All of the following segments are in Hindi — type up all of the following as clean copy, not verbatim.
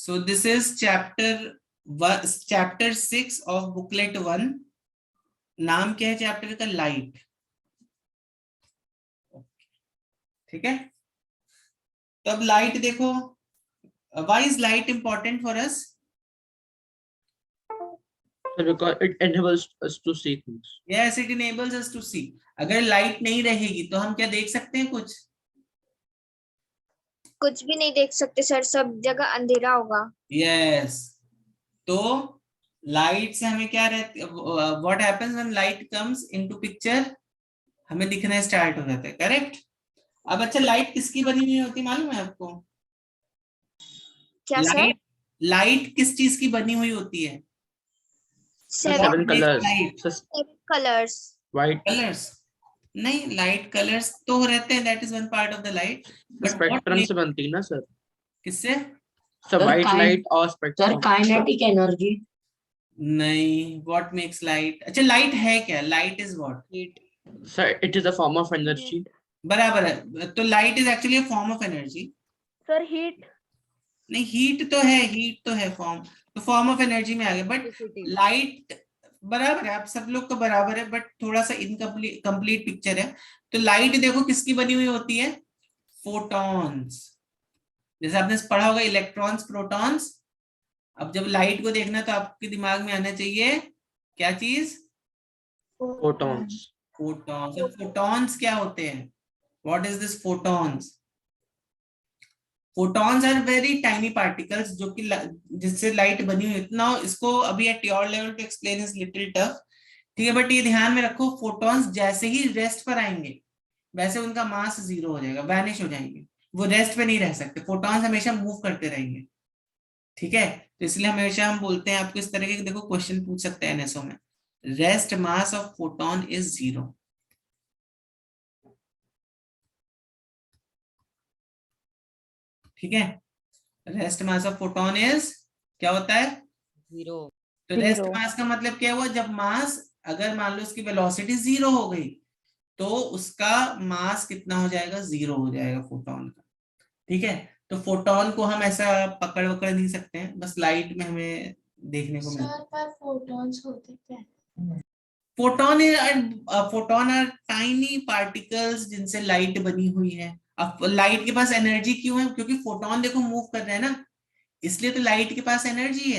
So this is chapter 6 of booklet 1. नाम क्या है चैप्टर का? लाइट। ठीक है, तो अब लाइट देखो, why is light important for us? Because it enables us to see things. Yes, it enables us to see. अगर लाइट नहीं रहेगी तो हम क्या देख सकते हैं? कुछ भी नहीं देख सकते सर, सब जगह अंधेरा होगा। यस, तो लाइट से हमें क्या रहती, what happens when light comes into picture? हमें दिखना स्टार्ट हो जाता है, करेक्ट। अब अच्छा, लाइट किसकी बनी हुई होती मालूम है आपको? क्या सर? लाइट किस चीज की बनी हुई होती है? 7 colors. कलर्स। White. कलर्स नहीं, लाइट कलर्स तो रहते हैं, that is one part of the light, but spectrum से बनती है ना सर? किससे? सर व्हाइट लाइट और स्पेक्ट्रम। Sir kinetic energy. नहीं, व्हाट मेक्स लाइट? अच्छा, लाइट है क्या? Light is what? Heat. Sir it is a form of energy. बराबर है, तो light is actually a form of energy. Sir heat नहीं, हीट तो है, हीट तो है फॉर्म, तो फॉर्म ऑफ एनर्जी में आ गया, बट लाइट बराबर है, आप सब लोग तो बराबर है, बट थोड़ा सा इनकम्प्लीट कंप्लीट पिक्चर है। तो लाइट देखो किसकी बनी हुई होती है? फोटॉन्स। जैसे आपने पढ़ा होगा इलेक्ट्रॉन्स, प्रोटॉन्स। अब जब लाइट को देखना तो आपके दिमाग में आना चाहिए क्या चीज? फोटॉन्स। फोटॉन्स। अब फोटॉन्स क्या होते हैं? What is this photons? Photons are very tiny particles जो कि जिससे लाइट बनी हुई है। ना इसको अभी at your level to explain is little tough, ठीक है, बट ये ध्यान में रखो, फोटॉन्स जैसे ही रेस्ट पर आएंगे वैसे उनका मास 0 हो जाएगा, वैनिश हो जाएंगे, वो रेस्ट पे नहीं रह सकते। फोटॉन्स हमेशा मूव करते रहेंगे, ठीक है। तो इसलिए हमेशा हम बोलते हैं आपको इस तरह के, देखो क्वेश्चन पूछ सकते हैं एनएसओ में, rest mass of photon is 0। ठीक है, rest mass of photon is क्या होता है? 0। तो रेस्ट मास का मतलब क्या हुआ? जब मास, अगर मान लो उसकी वेलोसिटी 0 हो गई तो उसका मास कितना हो जाएगा? 0 हो जाएगा फोटॉन का, ठीक है। तो फोटॉन को हम ऐसा पकड़ नहीं सकते हैं, बस लाइट में हमें देखने को मिलता है। पर फोटॉन्स होते क्या? फोटॉन आर टाइनी पार्टिकल्स जिनसे लाइट बनी हुई है। अब लाइट के पास एनर्जी क्यों है? क्योंकि फोटॉन देखो मूव कर रहे हैं ना, इसलिए तो लाइट के पास एनर्जी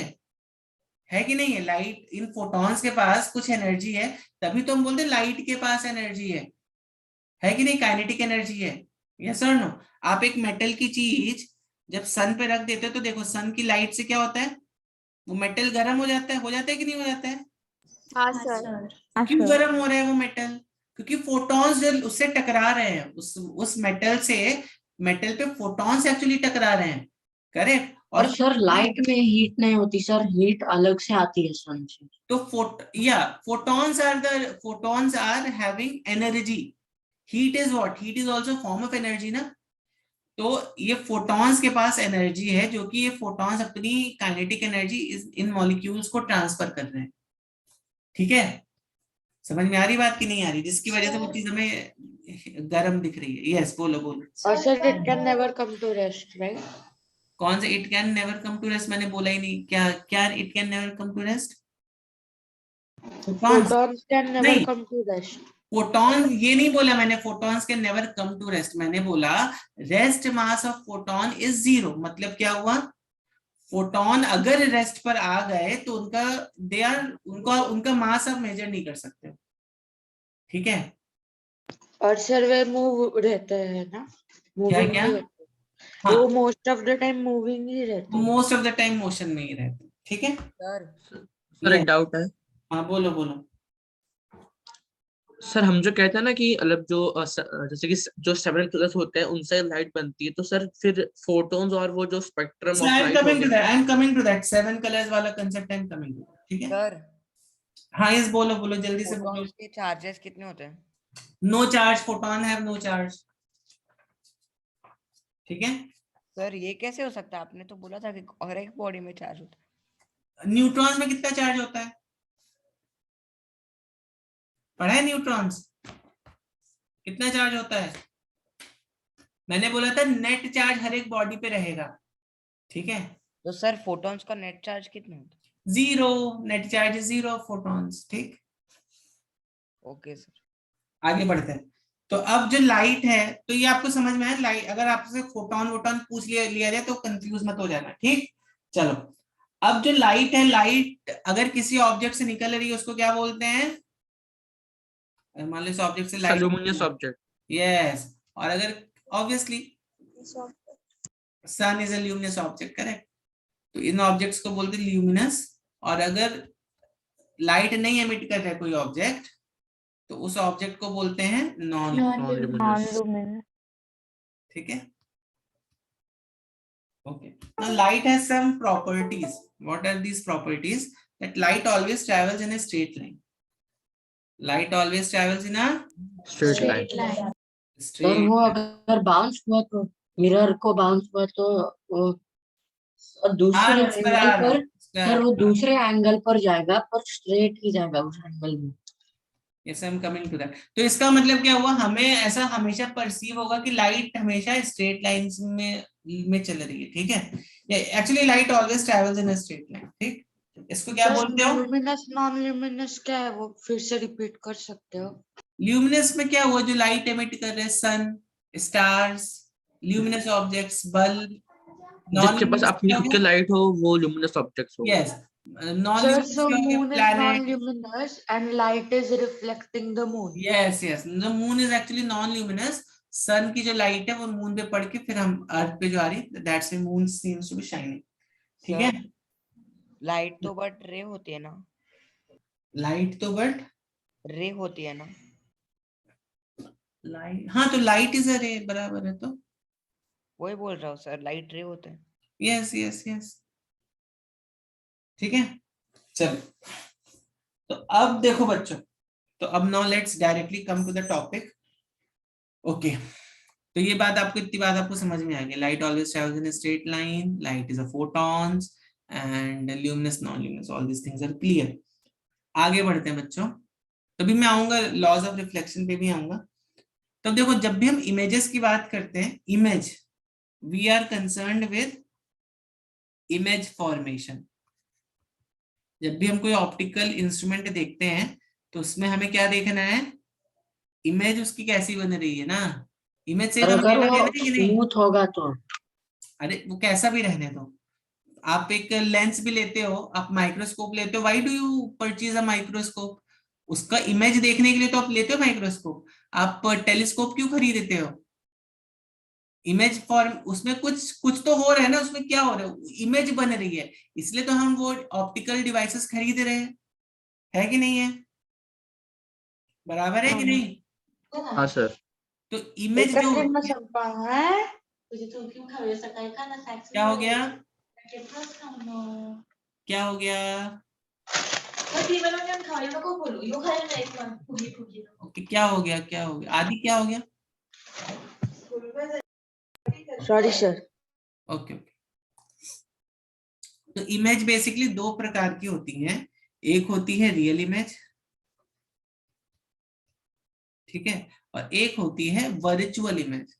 है कि नहीं है? लाइट, इन फोटॉन्स के पास कुछ एनर्जी है, तभी तो हम बोलते हैं लाइट के पास एनर्जी है कि नहीं? काइनेटिक एनर्जी है, यस और नो? आप एक मेटल की चीज जब सन पे रख देते हो तो देखो सन की लाइट से क्या होता है? वो मेटल गर्म हो जाता है कि नहीं हो जाता है? हाँ सर। क्यों गर्म हो रहा है वो मेटल? क्योंकि फोटॉन्स जो उससे टकरा रहे हैं, उस मेटल से, मेटल पे फोटॉन्स एक्चुअली टकरा रहे हैं, करेक्ट। और सर लाइट में हीट नहीं होती सर, हीट अलग से आती है सन से। तो photons are having energy. Heat is what? Heat is also form of energy ना। तो ये फोटॉन्स के पास एनर्जी है, जो कि ये फोटॉन्स अपनी काइनेटिक एनर्जी इन मॉलिक्यूल्स को ट्रांसफर कर रहे हैं, ठीक है। समझ में आ रही बात कि नहीं आ रही? जिसकी वजह से वो चीज हमें गर्म दिख रही है। यस, बोलो। और sir it can never come to rest, right? कौन से it can never come to rest? मैंने बोला ही नहीं। क्या it can never come to rest? Photons can never come to rest. Photon ये नहीं बोला मैंने, photons can never come to rest. मैंने बोला rest mass of photon is 0। मतलब क्या हुआ? फोटॉन अगर रेस्ट पर आ गए तो उनका मास आप मेजर नहीं कर सकते, ठीक है। और सर वे मूव रहते हैं ना, मूविंग क्या? हाँ, वो most of the time moving ही रहते हैं। Most of the time motion में ही रहते, ठीक है। सर एक डाउट है। हाँ, बोलो। सर हम जो कहते हैं ना कि मतलब जो जैसे कि जो 7 कलर्स होते हैं उनसे लाइट बनती है, तो सर फिर फोटॉन्स और वो जो spectrum of light I am coming to that 7 colours वाला concept, I am coming to, ठीक है सर। हाँ, यस, बोलो जल्दी से बोलो। फोटॉन्स के चार्जेस कितने होते हैं? No charge, photon have no charge, ठीक है। सर ये कैसे हो सकता है? आपने तो बोला था कि हर एक बॉडी में चार्ज होता है। न्यूट्रॉन्स में कितना चार्ज होता है? पढ़ा है न्यूट्रॉन्स कितना चार्ज होता है? मैंने बोला था नेट चार्ज हर एक बॉडी पे रहेगा, ठीक है। तो सर फोटॉन्स का नेट चार्ज कितना होता है? 0, नेट चार्ज 0 फोटॉन्स। ठीक, ओके सर। आगे बढ़ते हैं। तो अब जो लाइट है, तो ये आपको समझ में आया। लाइट अगर आपसे फोटॉन वोटॉन पूछ लिया जाए तो कंफ्यूज मत हो जाना। ठीक, चलो। अब जो लाइट है, लाइट अगर किसी ऑब्जेक्ट से निकल रही है उसको क्या बोलते हैं? मान लो इस ऑब्जेक्ट से लाइट, लुमिनस ऑब्जेक्ट। यस। और अगर obviously sun is a luminous object, correct. तो इन ऑब्जेक्ट्स को बोलते हैं ल्यूमिनस। और अगर लाइट नहीं एमिट कर रहा है कोई ऑब्जेक्ट, तो उस ऑब्जेक्ट को बोलते हैं नॉन। लुमिनस। ठीक है, okay. Now light has some properties. What are these properties? That light always travels in a straight line. Light always travels in a straight line. Straight line. Sir straight वो line. अगर बाउंस हुआ तो मिरर को बाउंस हुआ तो वो दूसरे मैं उस पर आ एंगल रहा पर हूँ। सर वो दूसरे एंगल पर जाएगा पर स्ट्रेट ही जाएगा उस एंगल में। Yes, I'm coming to that. तो इसका मतलब क्या हुआ? हमें ऐसा हमेशा परसीव होगा कि लाइट हमेशा स्ट्रेट लाइंस में चल रही है। ठीक है, actually light always travels in a straight line. ठीक, इसको क्या बोलते हो? लुमिनस नॉन लुमिनस क्या है वो फिर से रिपीट कर सकते हो? ल्यूमिनस में क्या हुआ? जो लाइट एमिट कर रहे हैं, sun, stars, luminous objects, bulb. Non जिसके पास ल्यूमिनस अपनी क्या खुद हुआ? के लाइट हो वो लुमिनस ऑब्जेक्ट्स हो। Yes, non Sir, luminous so क्या हो गया? moon is planet. non-luminous and light is reflecting the moon. Yes yes, the moon is actually non luminous. Sun की जो लाइट है वो मून पे पड़ के फिर हम अर्थ पे जो आ रही है, that's why moon seems to be shining. ठीक है, लाइट तो बट रे होती है ना? लाइट तो बट रे होती है ना? लाइट, हाँ तो लाइट इज अ रे, बराबर है। तो वही बोल रहा हूँ सर, लाइट रे होते हैं। यस यस यस, ठीक है। चलो, तो अब देखो बच्चों, तो अब now let's directly come to the topic. Okay, तो ये बात आपको, इतनी बात आपको समझ में आ गई। Light always travels in a straight line, light is a photons and luminous non luminous, all this things are clear. आगे बढ़ते हैं बच्चों, तभी मैं आऊंगा लॉज ऑफ रिफ्लेक्शन पे भी आऊंगा। तो देखो, जब भी हम इमेजेस की बात करते हैं, image, we are concerned with image formation. जब भी हम कोई ऑप्टिकल इंस्ट्रूमेंट देखते हैं तो उसमें हमें क्या देखना है? इमेज उसकी कैसी बन रही है ना। इमेज से और तो हमें अगर लेना वो देना है कि नहीं? स्मूथ होगा तो अरे वो कैसा भी रहने दो। आप एक लेंस भी लेते हो, आप माइक्रोस्कोप लेते हो, why do you purchase a microscope? उसका इमेज देखने के लिए तो आप लेते हो माइक्रोस्कोप। आप टेलीस्कोप क्यों खरीदते हो? इमेज फॉर्म, उसमें कुछ कुछ तो हो रहा है ना, उसमें क्या हो रहा है? इमेज बन रही है, इसलिए तो हम वो ऑप्टिकल डिवाइसेस खरीद रहे हैं। है कि नहीं है? बराबर है कि नहीं? हाँ सर। तो इमेज जो होती है, क्या क्या हो गया? क्या हो गया? ओके, क्या हो गया? क्या हो गया आदि? क्या हो गया? Sorry sir. Okay okay. तो इमेज बेसिकली दो प्रकार की होती हैं। एक होती है रियल इमेज, ठीक है, और एक होती है वर्चुअल इमेज।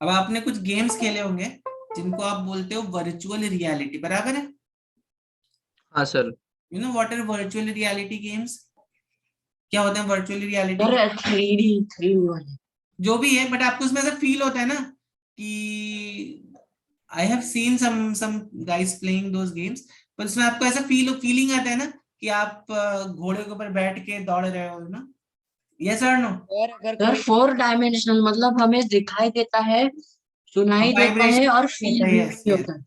अब आपने कुछ गेम्स खेले होंगे जिनको आप बोलते हो वर्चुअल रियलिटी, बराबर है? हाँ sir. You know what are virtual reality games? क्या होते हैं वर्चुअल रियलिटी? सर 3D वाले जो भी है, बट आपको उसमें ऐसा फील होता है ना कि I have seen some guys playing those games, पर उसमें आपको ऐसा फीलिंग आता है ना कि आप घोड़े के ऊपर बैठ के दौड़ रहे हो ना। यस और नो? और अगर सर कोई 4 डायमेंशनल मतलब हमें दिखाई देता है, सुनाई देता है और फील भी यस यस होता है।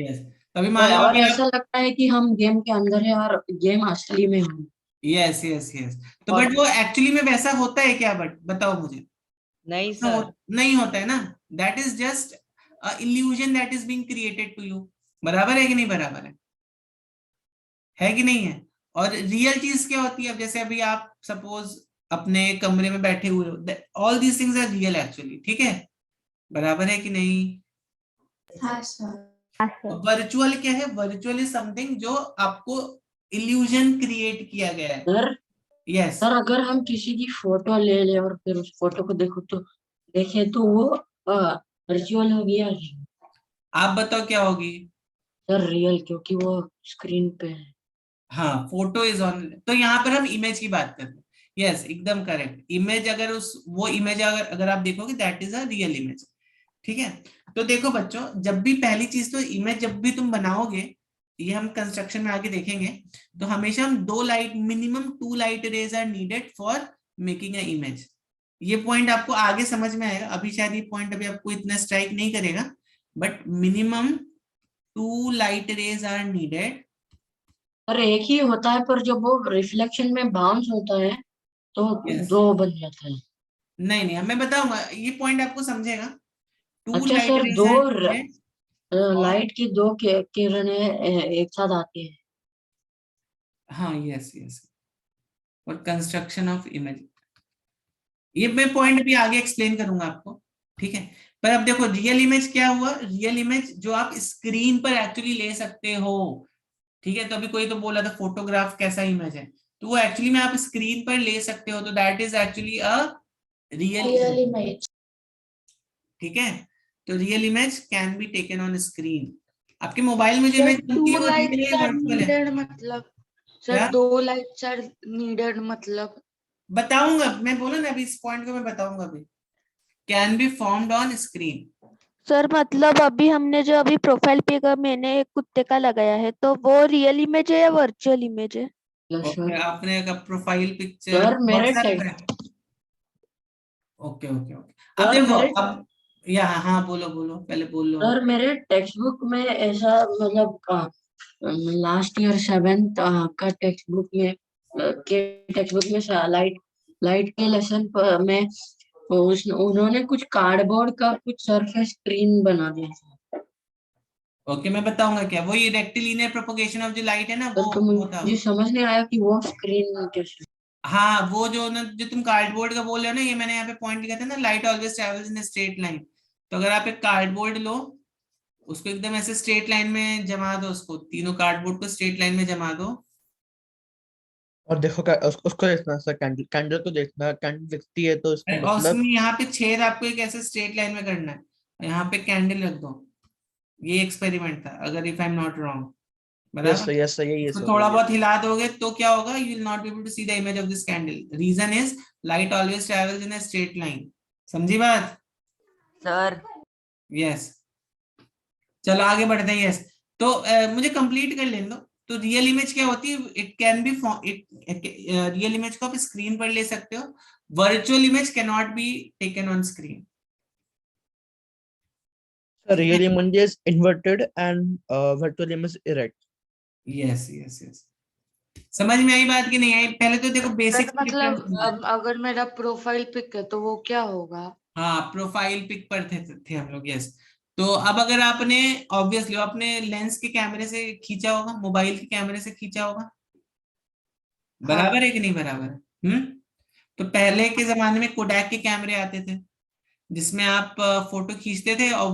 यस। तभी मान लो और कि ऐसा लगता है कि हम गेम के अंदर है और गेम असली में हम। Yes yes yes. तो और बट वो एक्चुअली में वैसा होता है क्या? बट बताओ मुझे। नहीं no, सर, नहीं होता है ना। That is just illusion that is being created to you. बराबर है कि नहीं? बराबर है कि नहीं है? और रियल चीज क्या होती है? अब जैसे अभी आप सपोज अपने कमरे में बैठे हुए हो, all these things are real actually, ठीक है? बराबर है कि नहीं? हाँ सर। वर्चुअल क्या है? वर्चुअल इज समथिंग जो आपको इल्यूजन क्रिएट किया गया है। सर यस, सर अगर हम किसी की फोटो ले ले और फिर उस फोटो को देखे तो वो वर्चुअल हो गया। आप बताओ क्या होगी? सर रियल, क्योंकि वो स्क्रीन पे है। हाँ, फोटो इज ऑन, तो यहाँ पर हम इमेज की बात कर रहे हैं। यस, एकदम करेक्ट। इमेज अगर वो इमेज अगर आप देखोगे that is a real image. ठीक है, तो देखो बच्चों, जब भी पहली चीज तो इमेज जब भी तुम बनाओगे, ये हम कंस्ट्रक्शन में आगे देखेंगे, तो हमेशा हम minimum 2 light rays are needed for making a image. ये पॉइंट आपको आगे समझ में आएगा, अभी शायद ये पॉइंट अभी आपको इतना स्ट्राइक नहीं करेगा, but minimum 2 light rays are needed. Sir एक ही होता है, पर जब वो रिफ्लेक्शन में बाउंस होता है तो Yes. 2 बन जाता है। नहीं नहीं, मैं बताऊंगा, ये पॉइंट आपको समझेगा। 2 अच्छा light sir, rays 2 are needed. Light की 2 किरणें एक साथ आती है। हाँ, यस यस, और कंस्ट्रक्शन ऑफ इमेज, ये मैं पॉइंट भी आगे एक्सप्लेन करूंगा आपको। ठीक है, पर अब देखो रियल इमेज क्या हुआ, रियल इमेज जो आप स्क्रीन पर एक्चुअली ले सकते हो। ठीक है, तो अभी कोई तो बोला था फोटोग्राफ कैसा इमेज है, तो वो एक्चुअली में आप स्क्रीन पर ले सकते हो, तो that is actually a real image. ठीक है, तो real image can be taken on screen. आपके मोबाइल में जो इमेज बनती है वो रियल है, वर्चुअल है? मतलब क्या? सर 2 लाइट्स आर नीडेड मतलब? बताऊंगा, मैं बोला ना अभी, इस पॉइंट को मैं बताऊंगा अभी। Can be formed on screen. Sir मतलब अभी हमने जो अभी प्रोफाइल पिक मैंने एक कुत्ते का लगाया है, तो वो रियल इमेज है या वर्चुअल इमेज है? Yes okay, sir. आपने का प्रोफाइल पिक्चर सर मेरे व्हाट्सएप टेक्स्ट पे? ओके ओके ओके, अब सर देखो, मेरे अब या हाँ, बोलो बोलो, पहले बोल लो आप। सर मेरे टेक्स्ट बुक में ऐसा, मतलब लास्ट ईयर 7th का टेक्स्ट बुक में लाइट लाइट के लेसन में उन्होंने कुछ कार्डबोर्ड का कुछ सरफेस स्क्रीन बना दिया था। ओके, मैं बताऊंगा क्या, वो ये रेक्टिलिनियर प्रोपगेशन ऑफ जो लाइट है ना, सर तो वो था। मुझे समझ नहीं आया कि वो स्क्रीन कैसे। हाँ, वो जो ना, जो तुम कार्डबोर्ड का बोल रहे हो ना, ये मैंने यहाँ पे पॉइंट लिखा था ना, light always travels in straight line. तो अगर आप एक कार्डबोर्ड लो, उसको एकदम ऐसे स्ट्रेट लाइन में जमा दो, उसको तीनों कार्डबोर्ड को स्ट्रेट लाइन में जमा दो। और देखो उसको देखना सर, कैंडल कैंडल को देखना, कैंडल दिखती है तो इसका और मतलब। उसमें यहाँ पे छेद आपको एक ऐसे स्ट्रेट लाइन में करना है, और यहाँ पे कैंडल रख दो। ये एक्सपेरिमेंट था, अगर if I am not wrong, बराबर। यस सर, यही है तो सर, थोड़ा यही है बहुत सर। हिला दोगे तो क्या होगा, you will not be able to see the image of this candle. Reason is light always travels in a straight line. समझी बात? सर यस, चलो आगे बढ़ते हैं। यस, तो मुझे कंप्लीट कर लेने दो। तो रियल इमेज क्या होती है? It can be real image को आप स्क्रीन पर ले सकते हो, virtual image can not be taken on screen. Sir real image is inverted and virtual image erect. Yes yes yes, समझ में आई बात कि नहीं आई? पहले तो देखो सर बेसिक डिफरेंस। मतलब अब अगर मेरा प्रोफाइल पिक है तो वो क्या होगा? हाँ, प्रोफाइल पिक पर थे हम लोग। यस, तो अब अगर आपने ऑब्वियसली अपने लेंस के कैमरे से खींचा होगा, मोबाइल के कैमरे से खींचा होगा, हाँ बराबर है कि नहीं बराबर है? तो पहले के जमाने में कोडैक के कैमरे आते थे, जिसमें आप फोटो खींचते थे, और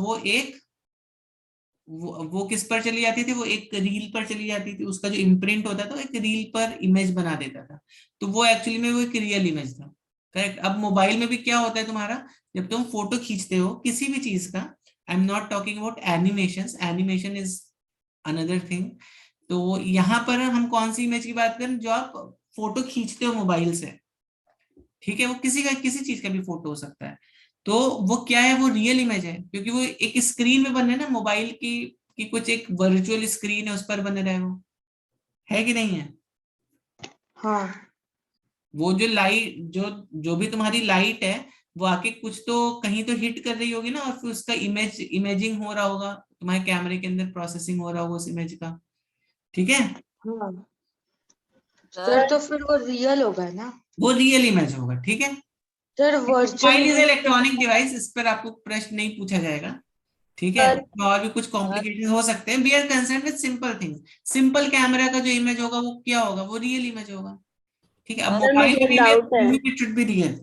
वो किस पर चली जाती थी, वो एक रील पर चली जाती थी, उसका जो इम्प्रिंट होता था वो एक रील पर इमेज बना देता था। तो वो एक्चुअली में वो एक रियल इमेज था। करेक्ट। अब मोबाइल में भी क्या होता है तुम्हारा, जब तुम फोटो खींचते हो किसी भी चीज का, आई am not talking about animation, animation is another thing. तो यहाँ पर हम कौन सी इमेज की बात करें, जो आप फोटो खींचते हो मोबाइल से। ठीक है, वो किसी चीज का भी फोटो हो सकता है। तो वो क्या है, वो रियल इमेज है, क्योंकि वो एक स्क्रीन में बन रहे हैं ना, मोबाइल की कुछ एक वर्चुअल स्क्रीन है, उस पर बन रहा है वो, है कि नहीं है? हाँ वो जो लाइट, जो भी तुम्हारी लाइट है, वो आके कुछ तो कहीं तो हिट कर रही होगी ना, और फिर उसका इमेजिंग हो रहा होगा, तुम्हारे कैमरे के अंदर प्रोसेसिंग हो रहा होगा उस इमेज का। ठीक है, हाँ सर तो फिर वो रियल होगा ना? वो रियल इमेज होगा। ठीक है, sir virtual mobile is image electronic device, इस पर आपको प्रश्न नहीं पूछा जाएगा। ठीक है, उसमें और भी कुछ कॉम्प्लिकेशन हो सकते हैं। We are concern with simple things. Simple camera का जो इमेज होगा वो क्या होगा, वो रियल इमेज होगा। ठीक है, अब सर मोबाइल मुझे में भी डाउट है। It should be real.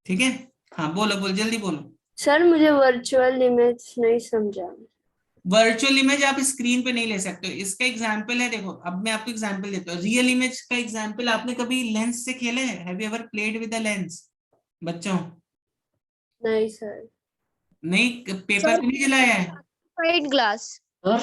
ठीक है, हाँ बोलो बोलो, जल्दी बोलो। सर मुझे वर्चुअल इमेज नहीं समझा। वर्चुअल इमेज आप स्क्रीन पे नहीं ले सकते हो। इसका एग्जांपल है, देखो अब मैं आपको एग्जांपल देता हूँ। रियल इमेज का एग्जांपल, आपने कभी लेंस से खेले हैं? Have you ever played with a lens बच्चों? नहीं सर। नहीं, पेपर सर पे नहीं जलाया है? Magnified glass.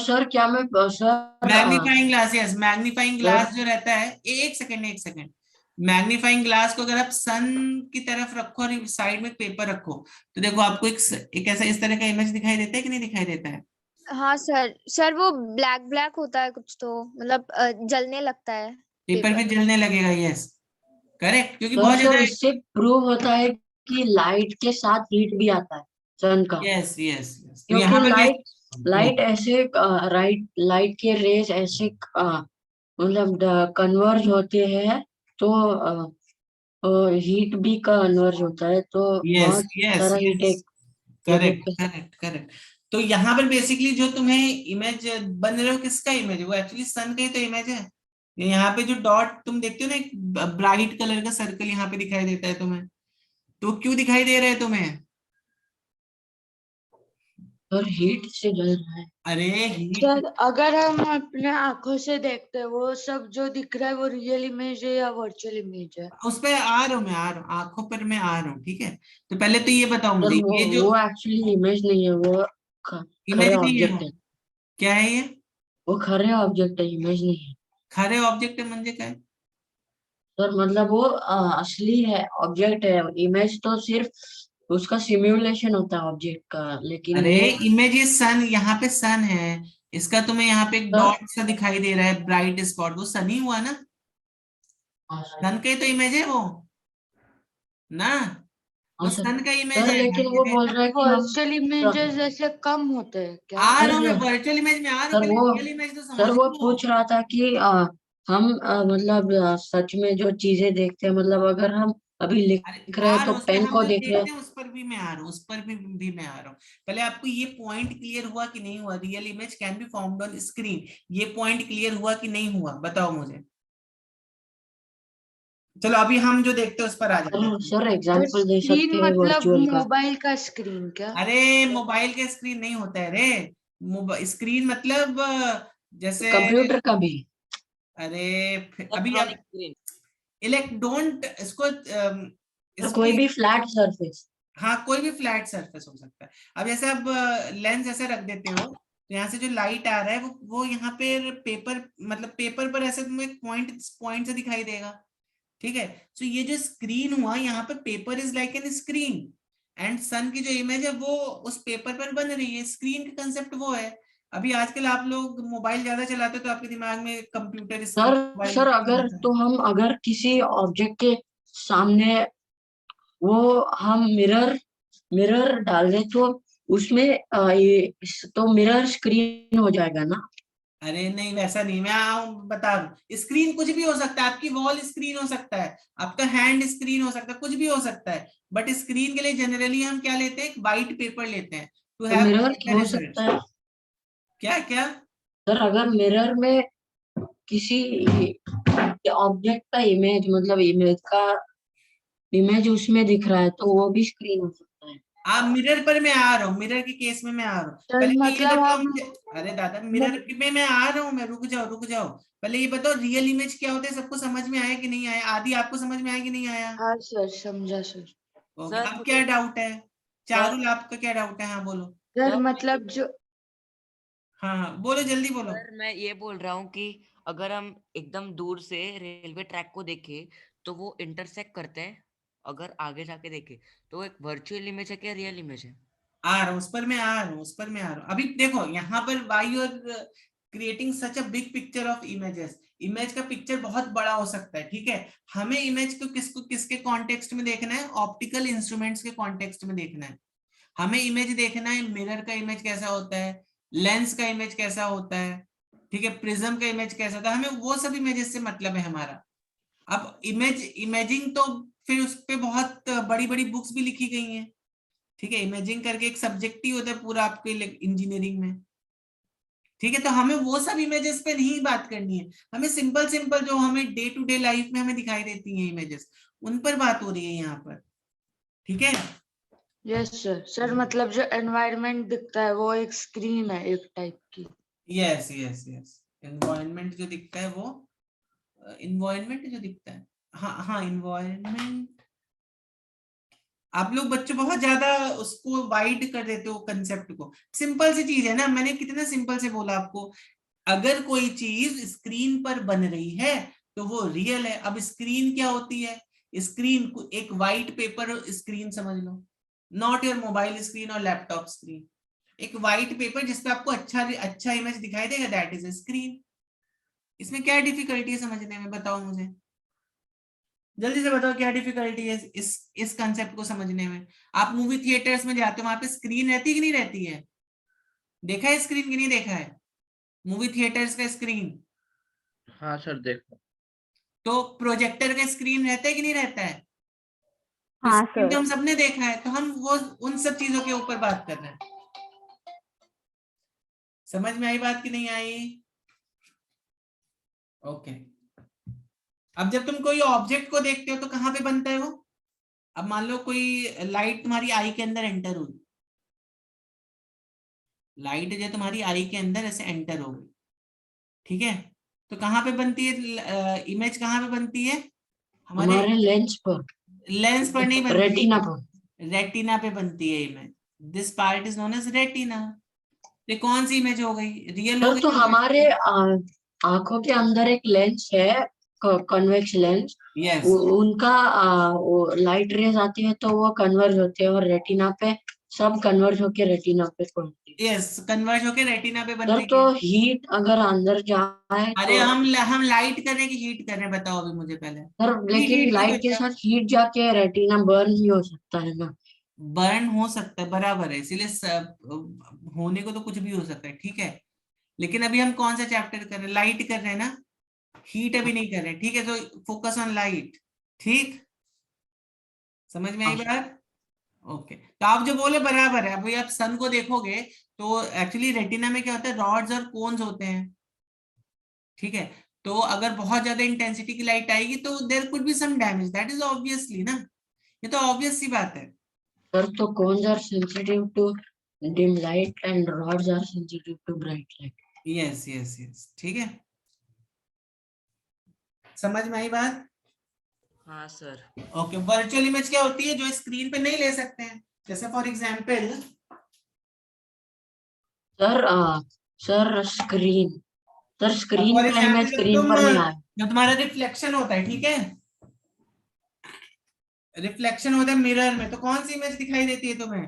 सर क्या मैं sir magnifying glass, yes, magnifying glass sir जो रहता है, एक सेकंड, मैग्नीफाइंग ग्लास को अगर आप सन की तरफ रखो और साइड में पेपर रखो, तो देखो आपको एक ऐसा इस तरह का इमेज दिखाई देता है कि नहीं दिखाई देता है? हाँ सर वो ब्लैक ब्लैक होता है कुछ तो, मतलब जलने लगता है पेपर भी पेपर। जलने लगेगा, यस, करेक्ट, क्योंकि सर बहुत सर ज्यादा, इससे प्रूव होता है कि लाइट के साथ हीट भी आता है सन का, यस यस यस, तो क्योंकि यहाँ पर लाइट लाइट yes, ऐसे लाइट के रेज ऐसे मतलब कन्वर्ज होते हैं, तो हीट भी कन्वर्ज होता है, तो यस बहुत यस सारा हीट यस, एक जगह करेक्ट पे। Correct correct. तो यहाँ पर बेसिकली जो तुम्हें इमेज बन रहे हो, किसका इमेज है? वो एक्चुअली सन का ही तो इमेज है। यहाँ पे जो डॉट तुम देखते हो ना, एक ब्राइट कलर का सर्कल यहाँ पे दिखाई देता है तुम्हें, तो क्यों दिखाई दे रहा है तुम्हें? और हीट से जल रहा है। अरे हीट, सर अगर हम अपने आंखों से देखते हैं वो सब जो दिख रहा है वो रियल इमेज है या वर्चुअल इमेज है? उस पर आ रहा हूँ मैं, आ रहा हूँ, आंखों पर मैं आ रहा हूँ, ठीक है। तो पहले तो ये बताओ सर मुझे, ये जो वो एक्चुअली इमेज नहीं है, वो खरे इमेज नहीं है ऑब्जेक्ट वो, है। क्या है ये? वो खरे ऑब्जेक्ट है, इमेज नहीं है। खरे ऑब्जेक्ट है म्हणजे काय? सर मतलब वो असली है, ऑब्जेक्ट है। इमेज तो सिर्फ उसका सिमुलेशन होता है ऑब्जेक्ट का, लेकिन अरे वो इमेज, ये सन, यहाँ पे सन है, इसका तुम्हें यहाँ पे एक सर डॉट सा दिखाई दे रहा है, ब्राइट स्पॉट, वो सन ही हुआ ना, हाँ सन का ही तो इमेज है वो ना, वो सर सन का इमेज सर है, लेकिन वो ये बोल रहा है कि हम वर्चुअल इमेजेस ऐसे कम होते हैं क्या? आ रहा हूँ मैं, सर वर्चुअल इमेज में आ रहा हूँ, सर पहले वो रियल इमेज तो सर समझ वो लो। पूछ रहा था कि हम मतलब सच में जो चीजें देखते हैं, मतलब अगर हम अभी अरे लिख रहे आ हैं रहा तो हूँ, उस पर पेन हम को जो देख रहे हैं। देखते हैं उस पर भी मैं आ रहा हूँ, उस पर भी मैं आ रहा हूँ। पहले आपको ये पॉइंट क्लियर हुआ कि नहीं हुआ? Real image can be formed on screen, ये पॉइंट क्लियर हुआ कि नहीं हुआ? बताओ मुझे। चलो अभी हम जो देखते हैं उस पर आ जाते हैं। सर सर एग्जांपल दे स्क्रीन सकते हैं मतलब वर्चुअल का। मोबाइल का स्क्रीन क्या? अरे मोबाइल के स्क्रीन नहीं होता है रे, मोबाइल स्क्रीन मतलब जैसे, कंप्यूटर का भी। अरे अभी अब इलेक्ट्रॉनिक स्क्रीन। इलेक्ट डोंट इसको सर इसको कोई भी फ्लैट सरफेस। हाँ, कोई भी फ्लैट सरफेस हो सकता है। अब जैसे आप लेंस ऐसे रख देते हो, तो यहाँ से जो लाइट आ रहा है वो यहाँ पे पेपर, मतलब पेपर पर ऐसे तुम्हें एक पॉइंट पॉइंट से दिखाई देगा, ठीक है। सो ये जो स्क्रीन हुआ, यहाँ पे paper is like an screen, and sun की जो इमेज है वो उस पेपर पर बन रही है, स्क्रीन का कंसेप्ट वो है। अभी आजकल आप लोग मोबाइल ज्यादा चलाते हो, तो आपके दिमाग में computer sir screen mobile sir अगर आता है। तो हम अगर किसी ऑब्जेक्ट के सामने वो हम मिरर मिरर डाल दें तो उसमें तो मिरर स्क्रीन हो जाएगा ना? अरे नहीं, वैसा नहीं, मैं बता रहा हूँ, स्क्रीन कुछ भी हो सकता है, आपकी वॉल स्क्रीन हो सकता है, आपका हैंड स्क्रीन हो सकता है, कुछ भी हो सकता है। बट स्क्रीन के लिए जनरली हम क्या लेते हैं? एक व्हाइट पेपर लेते हैं टू तो हैव मिरर बेटर हो सकता रिजल्ट्स। है। क्या क्या? सर अगर मिरर में किसी ऑब्जेक्ट का इमेज, मतलब इमेज उसमें दिख रहा है, तो वो भी स्क्रीन हो सकता है। आप मिरर पर मैं आ रहा हूँ, मिरर के केस में मैं आ रहा हूँ, सर पहले तो ये मतलब बताओ हम मुझे। अरे दादा, मिरर में मैं आ रहा हूँ, मैं रुक जाओ रुक जाओ, पहले ये बताओ रियल इमेज क्या होता है, सबको समझ में आया कि नहीं आया? आदि आपको समझ में आया कि नहीं आया? हाँ सर समझा सर। ओके, सर अब क्या डाउट है? सर चारुल आपका क्या डाउट है? हाँ बोलो। सर सर मतलब जो हाँ हाँ बोलो, जल्दी बोलो। सर मैं ये बोल रहा हूँ कि अगर हम एकदम दूर से रेलवे ट्रैक को देखें तो वो इंटरसेक्ट करते हैं, अगर आगे जाके देखें तो वो एक वर्चुअल इमेज है क्या रियल इमेज है? आ रहा हूँ उस पर, मैं आ रहा हूँ उस पर, मैं आ रहा हूँ। अभी देखो यहाँ पर why you are creating such a big picture of images, image का पिक्चर बहुत बड़ा हो सकता है, ठीक है। हमें इमेज को किसके कॉन्टेक्स्ट में देखना है? ऑप्टिकल इंस्ट्रूमेंट्स के कॉन्टेक्स्ट में देखना है। हमें इमेज देखना है, मिरर का इमेज कैसा होता है, लेंस का इमेज कैसा होता है, ठीक है, प्रिज्म का इमेज कैसा होता है, हमें वो सब इमेजेस से मतलब है हमारा। अब इमेजिंग तो फिर उस पे बहुत बड़ी बड़ी बुक्स भी लिखी गई हैं, ठीक है। इमेजिंग करके एक सब्जेक्ट ही होता है पूरा आपके इंजीनियरिंग में, ठीक है। तो हमें वो सब इमेजेस पे नहीं बात करनी है, हमें सिंपल सिंपल जो हमें डे टू डे लाइफ में हमें दिखाई देती हैं इमेजेस, उन पर बात हो रही है यहाँ पर, ठीक है। Yes sir. सर मतलब जो एनवायरनमेंट दिखता है वो एक स्क्रीन है एक टाइप की। यस यस यस, एनवायरनमेंट जो दिखता है वो, इन्वायरमेंट जो दिखता है, हाँ हाँ, इन्वायरमेंट, आप लोग बच्चे बहुत ज्यादा उसको वाइड कर देते हो कंसेप्ट को। सिंपल सी चीज है ना, मैंने कितना सिंपल से बोला आपको। अगर कोई चीज स्क्रीन पर बन रही है तो वो रियल है। अब स्क्रीन क्या होती है? स्क्रीन को एक व्हाइट पेपर स्क्रीन समझ लो, नॉट योर मोबाइल स्क्रीन और लैपटॉप स्क्रीन। एक व्हाइट पेपर जिसपे आपको अच्छा इमेज दिखाई देगा, दैट इज ए स्क्रीन। इसमें क्या डिफिकल्टी है समझने में, बताओ मुझे, जल्दी से बताओ क्या डिफिकल्टी है इस कंसेप्ट को समझने में। आप मूवी थिएटर्स में जाते हो, वहां पे स्क्रीन रहती है कि नहीं रहती है? देखा है स्क्रीन कि नहीं देखा है मूवी थिएटर्स का स्क्रीन? हाँ सर देखो। तो प्रोजेक्टर का स्क्रीन रहता है कि नहीं रहता है? तो हाँ स्क्रीन तो सर। हम सबने देखा है, तो हम वो उन सब चीजों के ऊपर बात कर रहे हैं। समझ में आई बात कि नहीं आई? ओके। अब जब तुम कोई ऑब्जेक्ट को देखते हो तो कहाँ पे बनता है वो? अब मान लो कोई लाइट तुम्हारी आई के अंदर एंटर हुई, लाइट जो तुम्हारी आई के अंदर ऐसे एंटर हो गई, ठीक है, तो कहाँ पे बनती है इमेज? कहाँ पे बनती है? हमारे लेंस पर, लेंस पर नहीं बनती, रेटिना पर। रेटिना पे बनती है image. This part is known as retina. ये कौन सी इमेज हो गई? रियल हो सर गई तो या हमारे आंखों के अंदर एक लेंस है, कॉन्वेक्स लेंस। यस उनका वो लाइट रेज आती है तो वो कन्वर्ज होते हैं और रेटिना पे सब कन्वर्ज होके रेटिना पे पड़ती है। यस, कन्वर्ज होके रेटिना पे बन सर रही तो है। हीट अगर अंदर जाए अरे तो हम लाइट कर रहे हैं कि हीट कर रहे हैं, बताओ अभी मुझे पहले। सर, लेकिन हीट लाइट के साथ हीट जाके रेटिना बर्न ही हो सकता है ना। बर्न हो सकता है, बराबर है, इसीलिए होने को तो कुछ भी हो सकता है, ठीक है। लेकिन अभी हम कौन सा चैप्टर कर रहे हैं? लाइट कर रहे हैं ना, हीट अभी नहीं कर रहे हैं, ठीक है। तो फोकस ऑन लाइट, ठीक, समझ में आई हाँ, बात? ओके, तो आप जो बोले बराबर है। अभी आप सन को देखोगे तो एक्चुअली रेटिना में क्या होता है, रॉड्स और कोन्स होते हैं, ठीक है। तो अगर बहुत ज्यादा इंटेंसिटी की लाइट आएगी तो there could be some damage, that is obviously ना, ये तो ऑब्वियस सी बात है। सर तो cones are sensitive to dim light and rods are sensitive to bright light. Yes yes yes, ठीक है, समझ में आई बात? हाँ सर। ओके, वर्चुअल इमेज क्या होती है? जो स्क्रीन पे नहीं ले सकते हैं, जैसे for example sir screen, sir screen for का एग्जांपल इमेज स्क्रीन पर नहीं आया। जब तुम्हारा रिफ्लेक्शन होता है, ठीक है, रिफ्लेक्शन होता है मिरर में, तो कौन सी इमेज दिखाई देती है तुम्हें?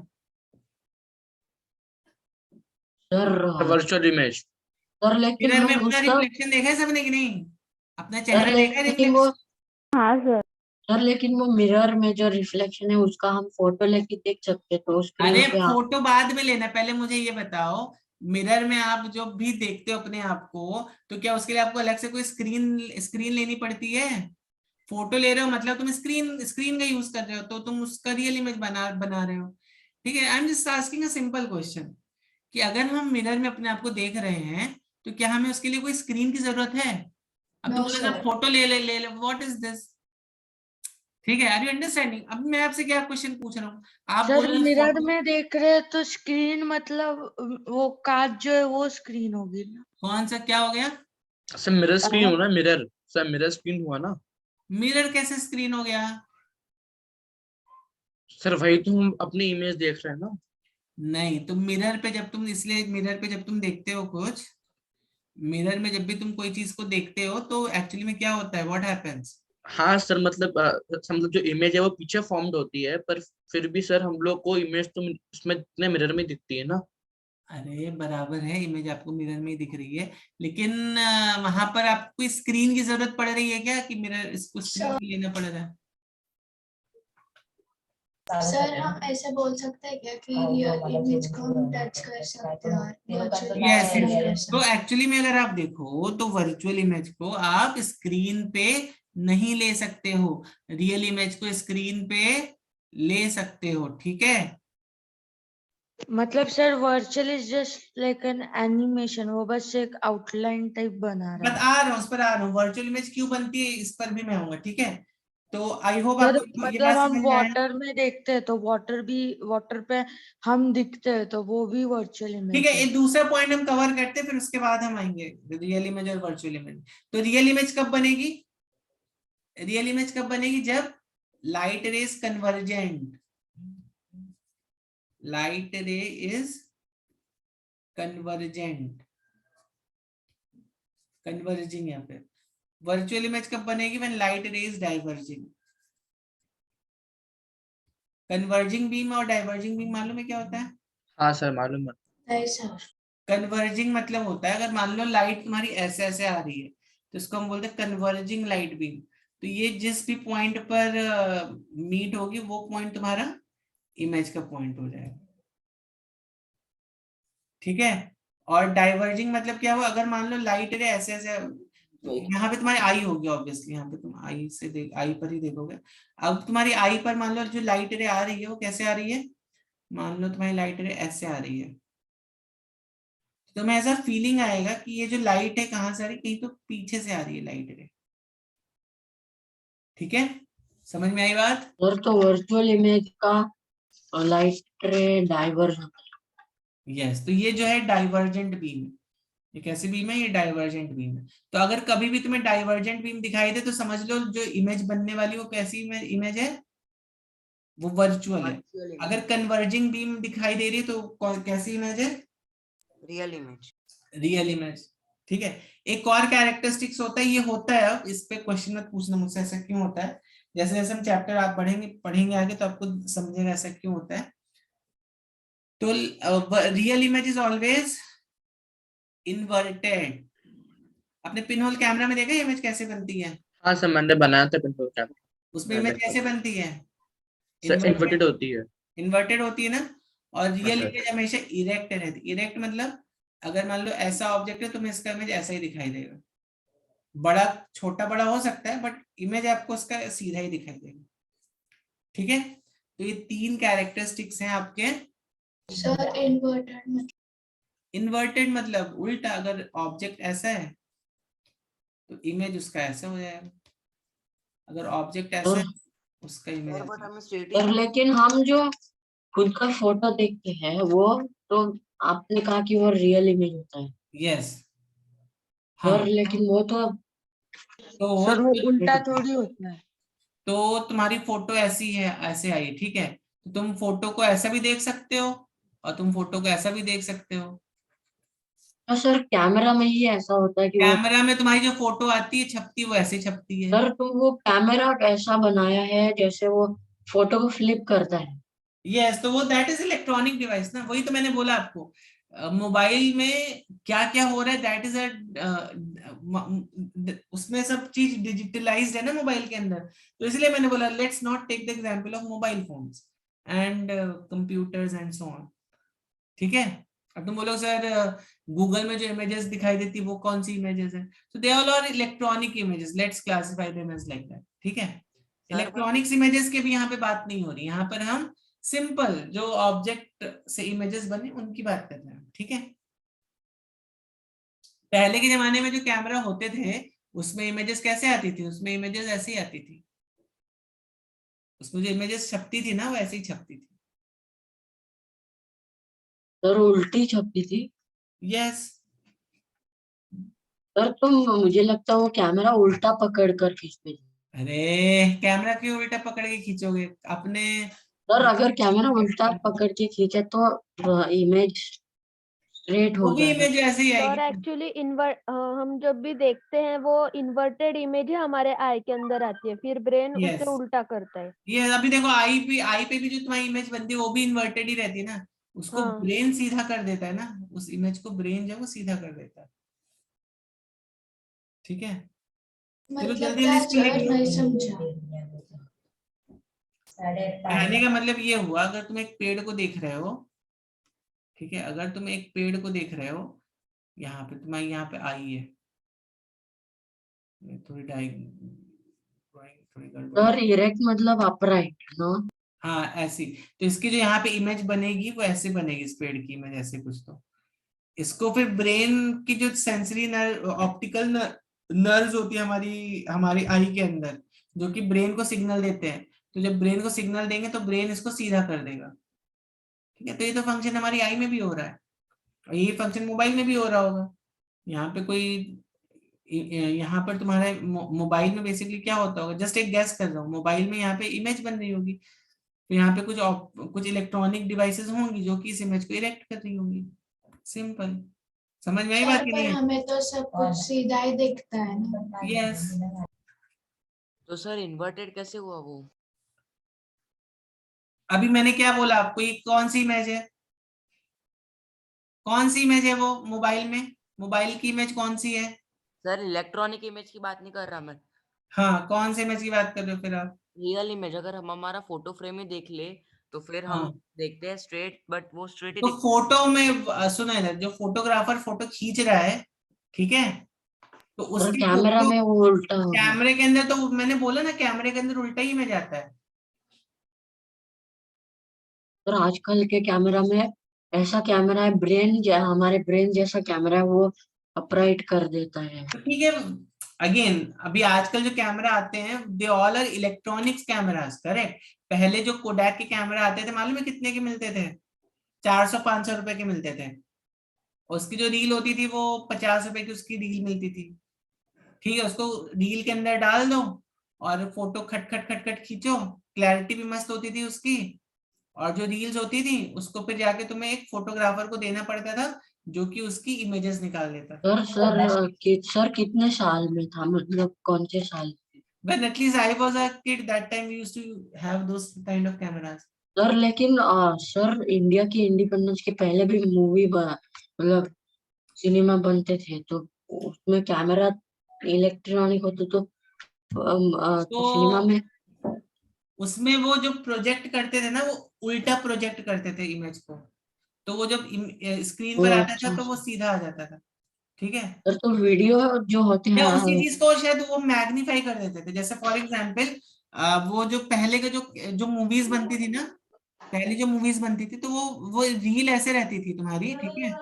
Sir virtual image. सर लेकिन मिरर में हम अपना उसका, रिफ्लेक्शन देखा है सबने कि नहीं? अपना सर चेहरा देखा है लेकिन वो, रिफ्लेक्शन? हाँ सर। सर लेकिन वो मिरर में जो रिफ्लेक्शन है उसका हम फोटो लेके देख सकते, तो स्क्रीन अरे पे फोटो बाद में लेना, पहले मुझे ये बताओ, मिरर में आप जो भी देखते हो अपने आप को, तो क्या उसके लिए आपको अलग से कोई स्क्रीन स्क्रीन लेनी पड़ती है? फोटो ले रहे हो मतलब तुम स्क्रीन स्क्रीन का यूज कर रहे हो, तो तुम उसका रियल इमेज बना बना रहे हो, ठीक है। I am just asking a simple question कि अगर हम मिरर में अपने आप को देख रहे हैं तो क्या हमें उसके लिए कोई स्क्रीन की जरूरत है? अब तुम बोले फोटो ले व्हाट इज दिस, ठीक है। Are you understanding? अब मैं आपसे क्या क्वेश्चन पूछ रहा हूँ, आप सर बोले मिरर फोटो, में देख रहे हैं तो स्क्रीन मतलब वो कांच जो है वो स्क्रीन होगी ना। कौन सा क्या हो गया? सर मिरर स्क्रीन हो ना, मिरर सर मिरर स्क्रीन हुआ ना। मिरर कैसे स्क्रीन हो गया? सर वही तो हम अपनी इमेज देख रहे हैं ना। नहीं, तो मिरर पे जब तुम, इसलिए मिरर पे जब तुम देखते हो कुछ, मिरर में जब भी तुम कोई चीज को देखते हो तो एक्चुअली में क्या होता है, व्हाट हैपेंस? हाँ सर मतलब जो इमेज है वो पीछे फॉर्म्ड होती है, पर फिर भी सर हम लोग को इमेज तो उसमें इतने मिरर में दिखती है ना। अरे बराबर है, इमेज आपको मिरर में ही दिख रही है, लेकिन वहां पर आपको स्क्रीन की जरूरत पड़ रही है क्या, कि मिरर इसको स्क्रीन पे लेना पड़ रहा है? सर हम ऐसे बोल सकते हैं क्या कि रियल इमेज को हम टच कर सकते हैं और वर्चुअल यस इमेज नहीं कर यस, तो सकते। एक्चुअली में अगर आप देखो तो वर्चुअल इमेज को आप स्क्रीन पे नहीं ले सकते हो, रियल इमेज को स्क्रीन पे ले सकते हो, ठीक है। मतलब sir virtual is just like an animation, वो बस एक आउटलाइन टाइप बना रहा है। आ रहा हूँ, उस पर आ रहा हूँ, वर्चुअल इमेज क्यों बनती है इस पर भी मैं आऊंगा, ठीक है। तो आई होप सर आपको ये मतलब बात हम समझ में आया। वाटर में देखते हैं तो वाटर पे हम दिखते हैं तो वो भी वर्चुअल ठीक इमेज है, है। ये दूसरा पॉइंट हम कवर करते हैं, फिर उसके बाद हम आएंगे रियल इमेज और वर्चुअल इमेज। तो रियल इमेज कब बनेगी? रियल इमेज कब बनेगी? जब लाइट रेज कन्वर्जेंट, लाइट रे इज कन्वर्जेंट, कन्वर्जिंग। यहाँ पे वर्चुअल इमेज कब बनेगी? व्हेन लाइट रे इज डाइवर्जिंग। कन्वर्जिंग बीम और डाइवर्जिंग बीम मालूम है क्या होता है? हाँ सर मालूम है। नहीं सर। कन्वर्जिंग मतलब होता है अगर मान लो लाइट तुम्हारी ऐसे ऐसे आ रही है तो इसको हम बोलते हैं कन्वर्जिंग लाइट बीम। तो ये जिस भी पॉइंट पर मीट होगी वो पॉइंट तुम्हारा इमेज का पॉइंट हो जाएगा, ठीक है। और डाइवर्जिंग मतलब क्या हुआ? अगर मान लो लाइट रे ऐसे ऐसे, यहाँ पे तुम्हारी आई होगी ऑब्वियसली, यहाँ पे तुम आई से आई पर ही देखोगे। अब तुम्हारी आई पर मान लो जो लाइट रे आ रही है वो कैसे आ रही है? मान लो तुम्हारी लाइट रे ऐसे आ रही है, तो तुम्हें ऐसा फीलिंग आएगा कि ये जो लाइट है कहाँ से आ रही है, कहीं तो पीछे से आ रही है लाइट रे, ठीक है। समझ में आई बात? सर तो वर्चुअल इमेज का लाइट रे डाइवर्जन। यस, तो ये जो है डाइवर्जेंट बीम है। ये कैसी बीम है? ये डाइवर्जेंट बीम है। तो अगर कभी भी तुम्हें डाइवर्जेंट बीम दिखाई दे तो समझ लो जो इमेज बनने वाली वो कैसी इमेज है? वो वर्चुअल है। अगर कन्वर्जिंग बीम दिखाई दे रही है तो कैसी इमेज है? Real image. रियल इमेज, ठीक है। एक और कैरेक्टरिस्टिक्स होता है, ये होता है, अब इस पे क्वेश्चन मत पूछना मुझसे ऐसा क्यों होता है। जैसे जैसे हम चैप्टर आप पढ़ेंगे आगे तो आपको समझेगा ऐसा क्यों होता है। तो real image is always inverted. अपने पिन होल कैमरा में देखा इमेज कैसे बनती है? हाँ सर मैंने बनाया था पिंटू कैमरा। उसमें इमेज कैसे बनती है? सर इन्वर्टेड होती है। इन्वर्टेड होती है ना। और रियल सर। इमेज हमेशा इरेक्ट रहती है। इरेक्ट मतलब अगर मान लो ऐसा ऑब्जेक्ट है तुम्हें इसका इमेज ऐसा ही दिखाई देगा। बड़ा छोटा बड़ा हो सकता है बट इमेज आपको उसका सीधा ही दिखाई देगा, ठीक है। तो ये 3 कैरेक्टरिस्टिक्स हैं आपके। सर इन्वर्टेड इन्वर्टेड मतलब उल्टा, अगर ऑब्जेक्ट ऐसा है तो इमेज उसका ऐसा हो जाएगा, अगर ऑब्जेक्ट ऐसा है उसका इमेज सर बट ऐसा। हमें स्ट्रेट सर लेकिन हम जो खुद का फोटो देखते हैं वो तो आपने कहा कि वो रियल इमेज होता है यस, सर, हाँ। लेकिन वो तो तो सर वो उल्टा थोड़ी होता है। तो तुम्हारी फोटो ऐसी है, ऐसे आई, ठीक है। तो तुम फोटो को ऐसा भी देख सकते हो और तुम फोटो को ऐसा भी देख सकते हो। तो सर कैमरा में ही ऐसा होता है कि वो कैमरा में तुम्हारी जो फोटो आती है छपती वो ऐसे छपती है। सर तो वो कैमरा कैसा बनाया है जैसे वो फोटो को फ्लिप करता है। यस, तो वो दैट इज इलेक्ट्रॉनिक डिवाइस ना, वही तो मैंने बोला आपको। मोबाइल में क्या क्या हो रहा है दैट इज उसमें सब चीज डिजिटलाइज्ड है ना मोबाइल के अंदर। तो इसलिए मैंने बोला let's not take the example of mobile phones and computers and so on, ठीक है। अब तुम बोलो सर गूगल में जो इमेजेस दिखाई देती वो कौन सी इमेजेस है? तो they all are electronic images, let's classify them as like that, ठीक है। इलेक्ट्रॉनिक्स इमेजेस के भी यहाँ पे बात नहीं हो रही, यहाँ पर हम सिंपल जो ऑब्जेक्ट से इमेजेस बने उनकी बात कर रहे हैं, ठीक है। पहले के जमाने में जो कैमरा होते थे उसमें इमेजेस कैसे आती थी? उसमें इमेजेस ऐसे ही आती थी, उसमें जो इमेजेस छपती थी ना वो ऐसे ही छपती थी। सर उल्टी छपती थी। यस। सर तो मुझे लगता है वो कैमरा उल्टा पकड़ कर खींचते थे। अरे कैमरा क्यों उल्टा पकड़ के खींचोगे अपने? सर अगर कैमरा उल्टा पकड़ के खींचे तो इमेज स्ट्रेट वो हो भी जाएगा। इमेज ऐसे ही सर आएगी। एक्चुअली हम जब भी देखते हैं वो इन्वर्टेड इमेज है हमारे आई के अंदर आती है, फिर ब्रेन Yes. उसे उल्टा करता है। ये अभी देखो आई पे भी जो तुम्हारी इमेज बनती है वो भी इन्वर्टेड ही रहती है ना, उसको हाँ। ब्रेन सीधा कर देता है ना, उस इमेज को ब्रेन जो है वो सीधा कर देता है, ठीक है। चलो मतलब जल्दी क्या इसको लिख सर? लो। नहीं समझा। कहने का मतलब ये हुआ अगर तुम एक पेड़ को देख रहे हो, ठीक है, अगर तुम एक पेड़ को देख रहे हो, यहाँ पे तुम्हारी यहाँ पे आई है, थोड़ी थोड़ी गड़बड़ सर इरेक्ट मतलब अपराइट ना। हाँ ऐसी। तो इसकी जो यहाँ पे इमेज बनेगी वो ऐसे बनेगी, इस पेड़ की इमेज ऐसे कुछ। तो इसको फिर ब्रेन की जो सेंसरी नर्व, ऑप्टिकल नर्व्स होती है हमारी हमारी आई के अंदर, जो कि ब्रेन को सिग्नल देते हैं। तो जब ब्रेन को सिग्नल देंगे तो ब्रेन इसको सीधा कर देगा, ठीक है। तो ये तो फंक्शन हमारी आई में भी हो रहा है और ये फंक्शन मोबाइल में भी हो रहा होगा। यहाँ पे कोई यहाँ पर तुम्हारे मोबाइल में बेसिकली क्या होता होगा, जस्ट एक गैस कर रहा हूँ, मोबाइल में यहाँ पे इमेज बन रही होगी। तो यहाँ पे कुछ इलेक्ट्रॉनिक डिवाइसेस होंगी जो कि इस इमेज को इरेक्ट कर रही होंगी। सिंपल, समझ में आई बात सर की पर नहीं है? हमें तो सब कुछ सीधा ही दिखता है ना। यस। तो सर इन्वर्टेड कैसे हुआ वो? अभी मैंने क्या बोला आपको, ये कौन सी इमेज है? कौन सी इमेज है वो मोबाइल में? मोबाइल की इमेज कौन सी है? सर इलेक्ट्रॉनिक इमेज की बात नहीं कर रहा मैं, हाँ, कौन सी इमेज की बात कर रहे हो फिर आप? Real image. अगर हम हमारा फोटो फ्रेम ही देख ले तो फिर हम हाँ, देखते हैं स्ट्रेट, बट वो स्ट्रेट ही तो दिखता फोटो में सुना है ना, जो फोटोग्राफर फोटो खींच रहा है, ठीक है, तो और उसकी कैमरा फोटो में वो उल्टा हो गया। कैमरे के अंदर, तो मैंने बोला ना कैमरे के अंदर उल्टा ही इमेज आता है। और आजकल के कैमरा में ऐसा कैमरा है, हमारे ब्रेन जैसा कैमरा है, वो अपराइट कर देता है। तो ठीक है, अगेन अभी आजकल जो कैमरा आते हैं they all are electronics cameras, correct. पहले जो कोडैक के कैमरा आते थे मालूम है कितने के मिलते थे? 400-500 रुपए के मिलते थे। उसकी जो रील होती थी वो 50 रुपए की उसकी रील मिलती थी, ठीक है। उसको रील के अंदर डाल दो और फोटो खट खट खट खट खींचो, क्लैरिटी भी मस्त होती थी उसकी। और जो रील्स होती थी उसको फिर जाके तुम्हें एक फोटोग्राफर को देना पड़ता था जो कि उसकी इमेजेस निकाल लेता था। सर कितने साल में था, मतलब कौन से साल? When at least I was a kid, that time we used to have those kind of cameras. Sir लेकिन सर इंडिया की इंडिपेंडेंस के पहले भी मतलब सिनेमा बनते थे, तो उसमें कैमरा इलेक्ट्रॉनिक होते तो सिनेमा तो में। उसमें वो जो प्रोजेक्ट करते थे ना, वो उल्टा प्रोजेक्ट करते थे इमेज को, तो वो जब स्क्रीन वो पर आता था अच्छा तो वो सर। सीधा आ जाता था, ठीक है। सर तो वीडियो जो होते या हैं उसी चीज को शायद वो मैग्नीफाई कर देते थे, जैसे फॉर एग्जाम्पल वो जो पहले के जो मूवीज बनती थी ना, पहले जो मूवीज बनती थी तो वो रील ऐसे रहती थी तुम्हारी, ठीक है।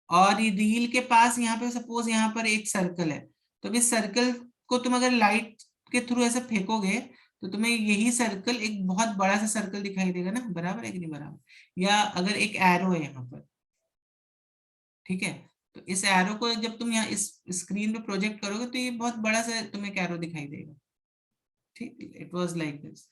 और ये रील के पास यहाँ पे सपोज यहाँ पर एक सर्कल है, तो इस सर्कल को तुम अगर लाइट के थ्रू ऐसे फेंकोगे तो तुम्हें यही सर्कल एक बहुत बड़ा सा सर्कल दिखाई देगा ना, बराबर है कि नहीं बराबर? या अगर एक एरो है यहाँ पर, ठीक है, तो इस एरो को जब तुम यहाँ इस स्क्रीन पे प्रोजेक्ट करोगे तो ये बहुत बड़ा सा तुम्हें एक एरो दिखाई देगा, ठीक। It was like this.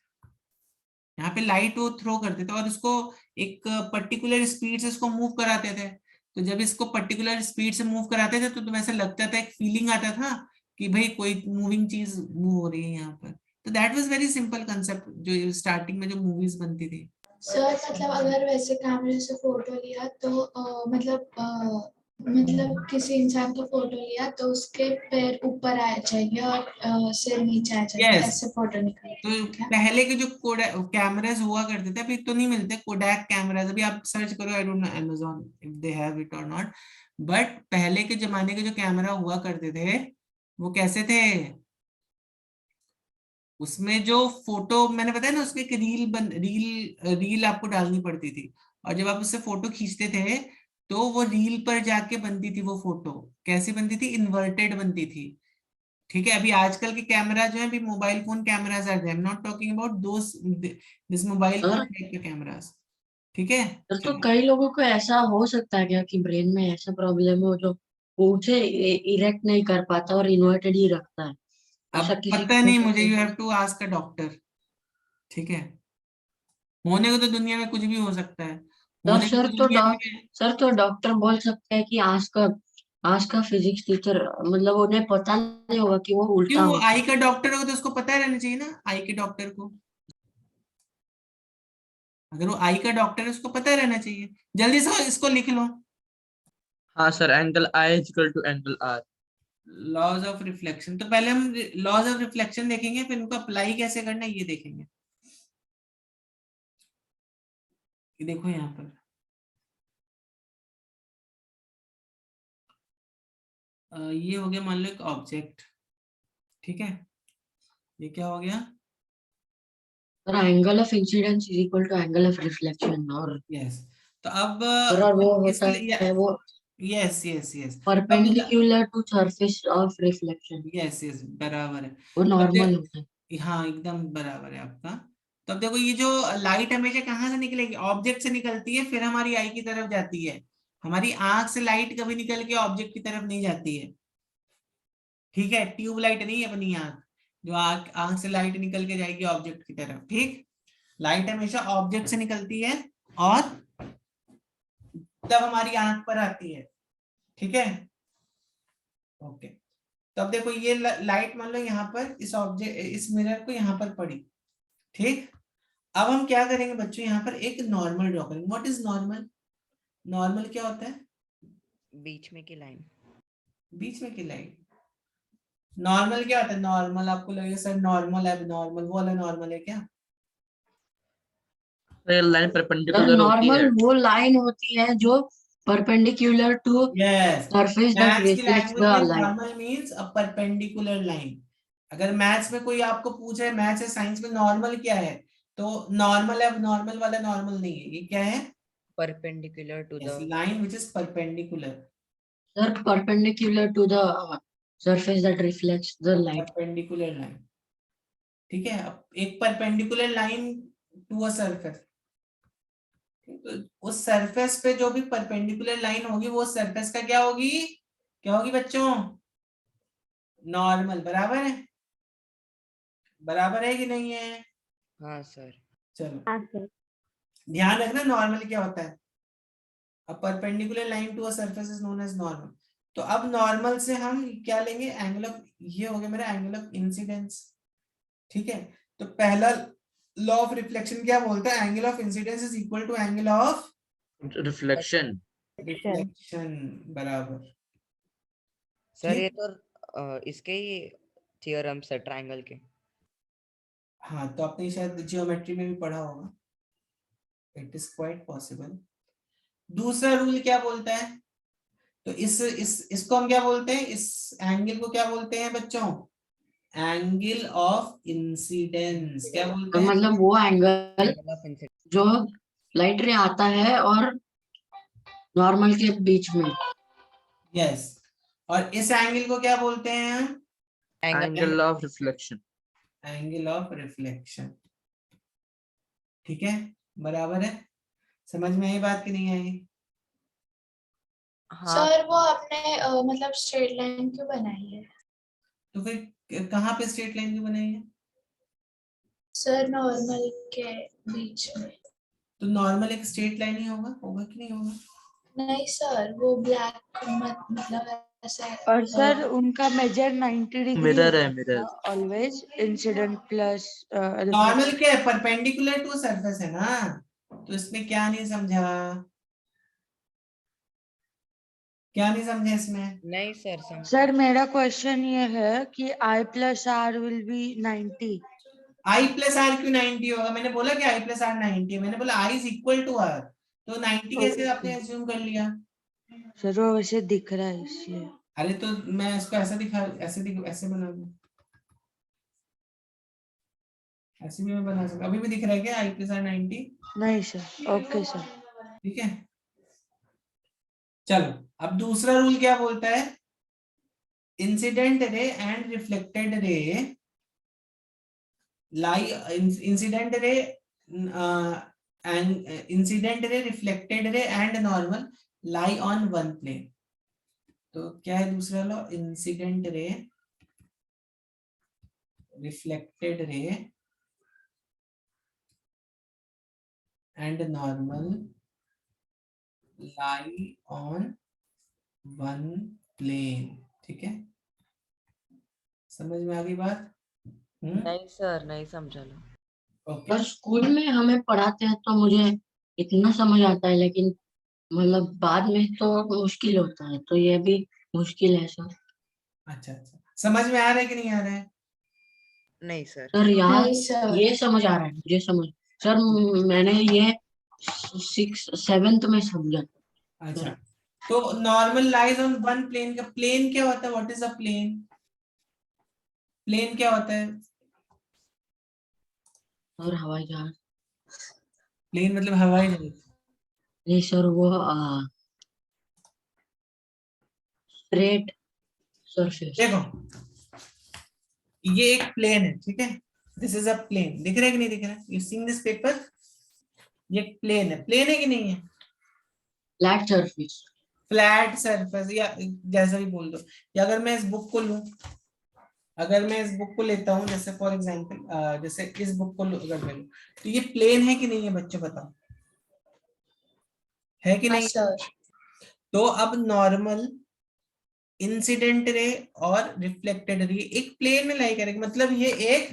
यहाँ पे लाइट वो थ्रो करते थे और उसको एक पर्टिकुलर स्पीड से इसको मूव कराते थे। तो जब इसको पर्टिकुलर स्पीड से मूव कराते थे तो तुम्हें ऐसा लगता था, एक फीलिंग आता था कि भाई कोई मूविंग चीज मूव हो रही है यहाँ पर। तो that was very simple concept जो स्टार्टिंग में जो मूवीज बनती थी। सर मतलब अगर वैसे कैमरे से फोटो लिया तो मतलब किसी इंसान का फोटो लिया तो उसके पैर ऊपर आ जाएंगे और सिर नीचे आ जाएगा, यस, ऐसे फोटो निकलती तो है क्या? पहले के जो कैमरास हुआ करते थे, अभी तो नहीं मिलते कोडैक कैमरास, अभी आप सर्च करो, I don't know Amazon if they have it और नॉट, बट पहले के जमाने के जो कैमरा हुआ करते थे वो कैसे थे? उसमें जो फोटो मैंने बताया ना, उसमें एक रील आपको डालनी पड़ती थी, और जब आप उससे फोटो खींचते थे तो वो रील पर जाके बनती थी। वो फोटो कैसी बनती थी? इन्वर्टेड बनती थी, ठीक है। अभी आजकल के कैमरा जो है, अभी mobile phone cameras are there, I am not talking about those this mobile phone sir type के कैमरास, ठीक है। सर तो चलो, कई लोगों को ऐसा हो सकता है क्या कि ब्रेन में ऐसा प्रॉब्लम हो जो उसे इरेक्ट नहीं कर पाता और इन्वर्टेड ही रखता है, अब ऐसा किसी पता को हो नहीं मुझे, सकता है? You have to ask a doctor, ठीक है। होने को तो दुनिया में कुछ भी हो सकता है, सर होने को सर तो तो दुनिया में। सर तो डॉक्टर बोल सकते हैं कि आज का फिजिक्स टीचर, मतलब उन्हें पता नहीं होगा कि वो उल्टा क्यों? वो होता आई है। का डॉक्टर होगा तो उसको पता रहना चाहिए ना, आई के डॉक्टर को। अगर वो आई का डॉक्टर है उसको पता रहना चाहिए। जल्दी से इसको लिख लो, हाँ sir, angle I is equal to angle R. Laws of reflection. तो पहले हम लॉज ऑफ रिफ्लेक्शन देखेंगे, फिर इनको अप्लाई कैसे करना है ये देखेंगे। ये देखो यहाँ पर ये हो गया मान लो एक ऑब्जेक्ट, ठीक है। ये क्या हो गया? Sir angle of incidence is equal to angle of reflection, और यस। तो अब सर और वो इस, होता है वो यस यस यस, अब perpendicular to surface of reflection, yes yes बराबर है। वो तो अब नॉर्मल होता है। हाँ एकदम बराबर है आपका। तो अब देखो ये जो लाइट हमेशा कहाँ से निकलेगी? ऑब्जेक्ट से निकलती है, फिर हमारी आई की तरफ जाती है। हमारी आंख से लाइट कभी निकल के ऑब्जेक्ट की तरफ नहीं जाती है, ठीक है। ट्यूब लाइट नहीं है अपनी आंख जो आंख आंख से लाइट निकल के जाएगी ऑब्जेक्ट की तरफ, ठीक। लाइट हमेशा ऑब्जेक्ट से निकलती है और तब हमारी आंख पर आती है, ठीक है। ओके, तो अब देखो ये लाइट मान लो यहाँ पर इस ऑब्जेक्ट, इस मिरर को यहाँ पर पड़ी, ठीक। अब हम क्या करेंगे बच्चों, यहाँ पर एक नॉर्मल ड्रॉ करेंगे। What is normal? नॉर्मल क्या होता है? बीच में की लाइन। बीच में की लाइन। नॉर्मल क्या होता है? नॉर्मल आपको लगेगा सर नॉर्मल है, नॉर्मल वो वाला नॉर्मल है क्या? लाइन सर परपेंडिकुलर होती है। नॉर्मल वो लाइन होती है जो perpendicular to yes, surface that maths की रिफ्लेक्ट्स लैंग्वेज द में light. Normal means a perpendicular line. अगर मैथ्स में कोई आपको पूछे, मैथ्स या साइंस में नॉर्मल क्या है, तो नॉर्मल है, नॉर्मल वाला नॉर्मल नहीं है, ये क्या है? Perpendicular to the line which is perpendicular. Sir perpendicular to the surface that reflects the light. Perpendicular line, ठीक है। अब एक perpendicular line to a surface, तो उस सरफेस पे जो भी परपेंडिकुलर लाइन होगी वो सरफेस का क्या होगी? क्या होगी बच्चों? नॉर्मल। बराबर है? बराबर है कि नहीं है? हाँ सर। चलो ध्यान रखना नॉर्मल क्या होता है। A perpendicular line to a surface is known as normal. तो अब नॉर्मल से हम क्या लेंगे? एंगल ऑफ, ये हो गया मेरा एंगल ऑफ इंसिडेंस, ठीक है। तो पहला लॉ ऑफ रिफ्लेक्शन क्या बोलता है? Angle of incidence is equal to angle of reflection. Reflection. बराबर। सर ठीक? ये तो इसके ही थियोरम्स है ट्रायंगल के। हाँ, तो आपने शायद जियोमेट्री में भी पढ़ा होगा। It is quite possible. दूसरा रूल क्या बोलता है? तो इसको हम क्या बोलते हैं? इस एंगल को क्या बोलते हैं बच्चों? Angle of incidence. क्या बोलते हैं? मतलब वो एंगल एंगल ऑफ इंसिडेंस। जो लाइट रे आता है और नॉर्मल के बीच में। यस। और इस एंगल को क्या बोलते हैं हम? Angle of reflection. Angle of reflection, ठीक है। बराबर है? समझ में आई बात कि नहीं आई? हाँ सर वो आपने मतलब स्ट्रेट लाइन क्यों बनाई है? तो फिर कहाँ पे स्ट्रेट लाइन क्यों बनाई है? सर नॉर्मल के बीच में। तो नॉर्मल एक स्ट्रेट लाइन ही होगा, होगा कि नहीं होगा? नहीं सर, वो ब्लैक मतलब ऐसे और सर उनका मेजर 90 डिग्री मिरर है, mirror. Always incident plus normal क्या है? परपेंडिकुलर टू सरफेस है ना। तो इसमें क्या नहीं समझा? क्या नहीं समझे इसमें? नहीं सर समझ। सर मेरा क्वेश्चन ये है कि I plus R will be 90। I plus R क्यों 90 होगा? मैंने बोला कि आई प्लस आर 90 है। मैंने बोला आई इज इक्वल टू आर, तो 90 कैसे आपने एज्यूम कर लिया? सर वो वैसे दिख रहा है इसलिए। अरे तो मैं इसको ऐसा दिखा, ऐसे बना दूं, ऐसे भी मैं बना सकता। अभी भी दिख रहा है क्या आई प्लस आर 90? नहीं सर। Okay sir. ठीक है, चलो। अब दूसरा रूल क्या बोलता है? Incident ray and reflected ray lie, incident ray and incident ray, reflected ray and normal lie on one plane. तो क्या है दूसरा law? Incident ray, reflected ray and normal lie on one plane, ठीक है। समझ में आ गई बात? नहीं सर नहीं समझा लो। ओके। और स्कूल में हमें पढ़ाते हैं तो मुझे इतना समझ आता है, लेकिन मतलब बाद में तो मुश्किल होता है, तो ये भी मुश्किल है सर। अच्छा अच्छा, समझ में आ रहा है कि नहीं आ रहा है? नहीं सर। सर यहाँ नहीं सर। ये समझ आ रहा है, मुझे समझ। सर मैंने ये 7th में समझा। अच्छा, तो normal lies on one plane का प्लेन क्या होता है? What is a plane? Plane क्या होता है? और हवाई जहाज। प्लेन मतलब हवाई जहाज। नहीं सर, वो स्ट्रेट सरफेस। देखो ये एक प्लेन है, ठीक है। This is a plane. दिख रहा है कि नहीं दिख रहा है? You seeing this paper? ये प्लेन है। प्लेन है कि नहीं है? Flat surface. फ्लैट सरफेस, या जैसा भी बोल दो। या अगर मैं इस बुक को लूं, अगर मैं इस बुक को लेता हूँ, जैसे फॉर एग्जांपल जैसे इस बुक को अगर मैं लूं, तो ये प्लेन है कि नहीं है बच्चों, बताओ, है कि हाँ नहीं? सर। तो अब नॉर्मल, इंसिडेंट रे और रिफ्लेक्टेड रे एक प्लेन में लाई करेगा, मतलब ये एक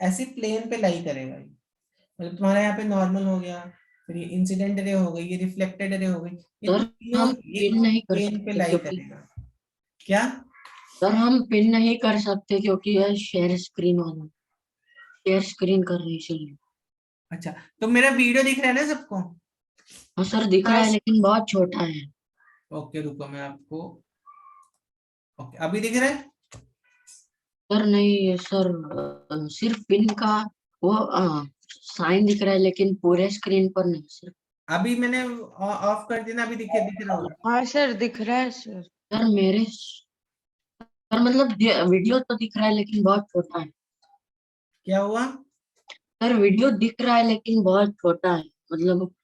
ऐसे प्लेन पे लाई करेगा। मतलब तुम्हारा यहाँ पे नॉर्मल हो गया, फिर ये इंसिडेंट रे हो गई, ये रिफ्लेक्टेड रे हो गई, ये सर तीनों हम एक पिन नहीं कर प्लेन पे सकते लाई क्योंकि करेगा। क्या? सर हम पिन नहीं कर सकते क्योंकि यह शेयर स्क्रीन वाला, शेयर स्क्रीन कर रही है इसलिए। अच्छा, तो मेरा वीडियो दिख रहा है ना सबको? हाँ सर दिख रहा है लेकिन बहुत छोटा है। ओके रुको, मैं आपको, ओके अभी दिख रहा है? सर नहीं सर, सिर्फ पिन का वो साइन दिख रहा है लेकिन पूरे स्क्रीन पर नहीं सर। अभी मैंने ऑफ कर दिया ना, अभी दिख रहा होगा। हाँ सर दिख रहा है सर। सर मेरे सर मतलब वीडियो तो दिख रहा है लेकिन बहुत छोटा है। क्या हुआ? सर वीडियो दिख रहा है लेकिन बहुत छोटा है, मतलब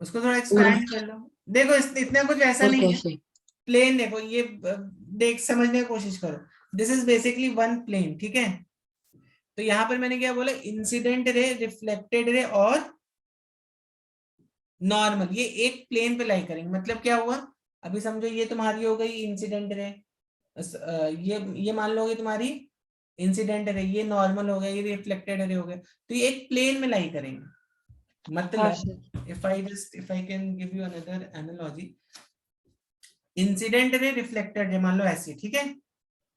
उसको थोड़ा पूरा। एक्सपैंड कर लो। देखो इतना कुछ ऐसा सर नहीं है, कैसे? प्लेन देखो ये, देख समझने की कोशिश करो, this is basically one plane, ठीक है? तो यहाँ पर मैंने क्या बोला, इंसिडेंट रे, रिफ्लेक्टेड रे और नॉर्मल, ये एक प्लेन पे लाई करेंगे। मतलब क्या हुआ, अभी समझो ये तुम्हारी हो गई इंसिडेंट रे, ये मान लोगे तुम्हारी इंसिडेंट रे, ये नॉर्मल हो गया, ये रिफ्लेक्टेड रे हो गया, तो ये एक प्लेन में लाई करेंगे। हाँ मतलब sir. if I can give you another analogy, incident ray, reflected रे मान लो ऐसे, ठीक है?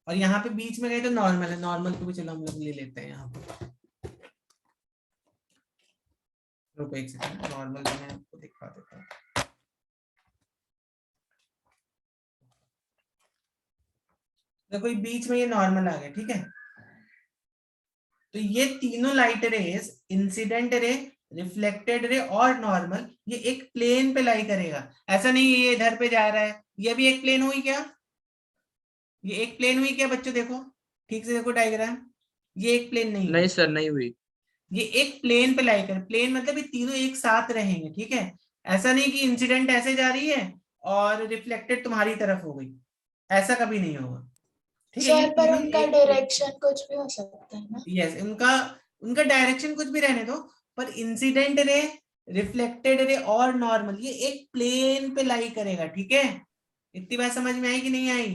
और यहाँ पे बीच में गए तो नॉर्मल है, नॉर्मल को भी चलो हम लोग ले लेते हैं यहाँ पे। रुको एक सेकंड, नॉर्मल मैं आपको दिखा देता हूँ। देखो ये बीच में ये नॉर्मल आ गया, ठीक है? तो ये तीनों light rays, incident ray, reflected रे और नॉर्मल, ये एक प्लेन पे लाई करेगा। ऐसा नहीं ये इधर पे जा रहा है, ये भी एक प्लेन हुई क्या? ये एक प्लेन हुई क्या बच्चों? देखो ठीक से देखो डायग्राम, ये एक प्लेन नहीं हुई। नहीं सर नहीं हुई। ये एक प्लेन पे लाई कर, प्लेन मतलब ये तीनों एक साथ रहेंगे, ठीक है? ऐसा नहीं कि इंसिडेंट ऐसे जा रही है और रिफ्लेक्टेड तुम्हारी तरफ हो गई, ऐसा कभी नहीं होगा, ठीक है? ये सर पर तीनों उनका एक, डायरेक्शन कुछ भी हो सकता है ना? यस, उनका उनका डायरेक्शन कुछ भी रहने दो, पर इंसिडेंट रे, रिफ्लेक्टेड रे और नॉर्मल ये एक प्लेन पे लाई करेगा, ठीक है? इतनी बात समझ में आई कि नहीं आई?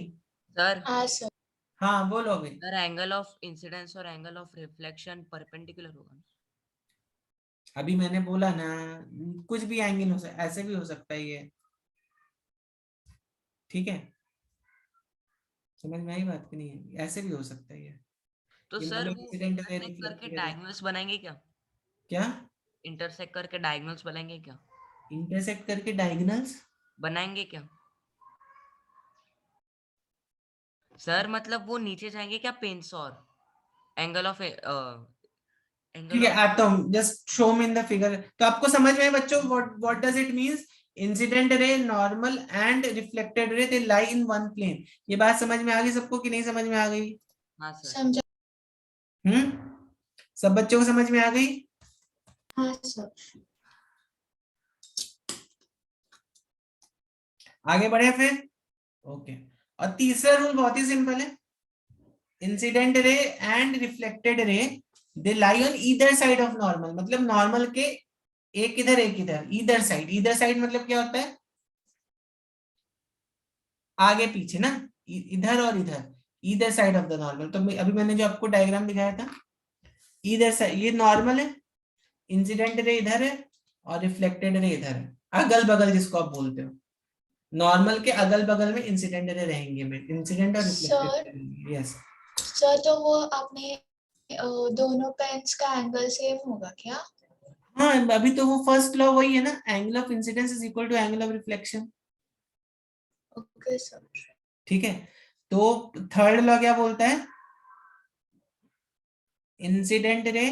सर हाँ सर। हाँ बोलो अभी। सर एंगल ऑफ इंसिडेंस और एंगल ऑफ रिफ्लेक्शन परपेंडिकुलर होगा ना? अभी मैंने बोला ना, कुछ भी एंगल हो सकता, ऐसे भी हो सकता है ये, ठीक है? समझ में आई बात की नहीं है? ऐसे भी हो सकता है तो ये मान सर लो वो इंसिडेंट रे, इंटरसेक्ट करके रिफ्लेक्टेड रे। डायगोनल्स बनाएंगे क्या? क्या? इंटरसेक्ट करके डायगोनल्स बनाएंगे क्या? इंटरसेक्ट करके डायगोनल्स बनाएंगे क्या? सर मतलब वो नीचे जाएंगे क्या पेंस और एंगल ऑफ ठीक है, आता हूँ, just show me in the figure. तो आपको समझ में आए बच्चों, what does it means? Incident ray, normal and reflected ray, they lie in one plane. ये बात समझ में आ गई सबको कि नहीं समझ में आ गई? हाँ सर। समझा। सब बच्चों को समझ में आ गई? हाँ सर। आगे बढ़े फिर। ओके, और तीसरा रूल बहुत ही सिंपल है, incident ray and reflected ray they lie on either side of normal. मतलब नॉर्मल के एक इधर एक इधर, ईदर साइड। ईदर साइड मतलब क्या होता है? आगे पीछे ना, इधर और इधर, either side of the normal. तो अभी मैंने जो आपको डायग्राम दिखाया था, ईदर साइड ये नॉर्मल है, इंसिडेंट रे इधर है और रिफ्लेक्टेड रे इधर है, अगल बगल जिसको आप बोलते हो। नॉर्मल के अगल बगल में इंसिडेंट रे रहेंगे, इंसिडेंट और रिफ्लेक्टेड। यस सर तो वो आपने दोनों पेन्स का एंगल सेम होगा क्या? हाँ, अभी तो वो फर्स्ट लॉ वही है ना, angle of incidence is equal to angle of reflection. Okay sir. ठीक है, तो थर्ड लॉ क्या बोलता है? Incident ray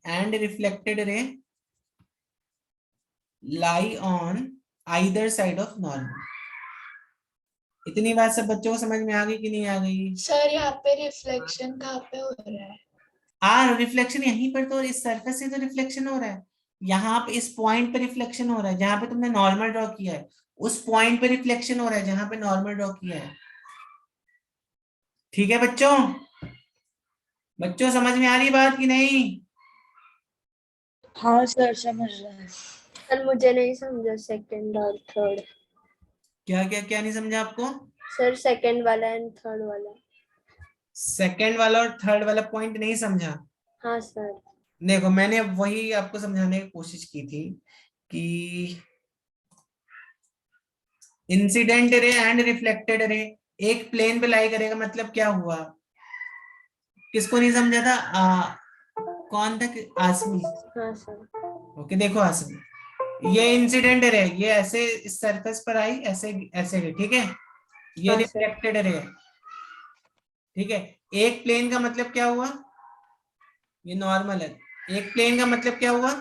and reflected ray lie on either side of normal. इतनी बात सब बच्चों को समझ में आ गई कि नहीं आ गई? सर यहाँ पे रिफ्लेक्शन कहाँ पे हो रहा है? रिफ्लेक्शन यहीं पर, तो इस सरफेस से तो रिफ्लेक्शन हो रहा है, यहाँ पे इस पॉइंट पे रिफ्लेक्शन हो रहा है जहां पे तुमने नॉर्मल ड्रॉ किया है, उस पॉइंट पे रिफ्लेक्शन हो रहा है जहां पे नॉर्मल ड्रॉ किया है। ठीक है बच्चों, बच्चों समझ में आ रही बात कि नहीं? हाँ सर समझ रहे हैं। सर मुझे नहीं समझा सेकंड और थर्ड। क्या क्या क्या नहीं समझा आपको? सर सेकंड वाला एंड थर्ड वाला। सेकंड वाला और थर्ड वाला पॉइंट नहीं समझा? हाँ सर। देखो मैंने वही आपको समझाने की कोशिश की थी कि incident ray and reflected ray एक प्लेन पे लाई करेगा, मतलब क्या हुआ? किसको नहीं समझा था? कौन था? आसमी। हाँ सर। ओके देखो आसमी, ये इंसिडेंट रे, ये ऐसे इस सरफेस पर आई, ऐसे ऐसे गई, ठीक है? ये हाँ सर। रिफ्लेक्टेड रे, ठीक है? एक प्लेन का मतलब क्या हुआ? ये नॉर्मल है। एक प्लेन का मतलब क्या हुआ?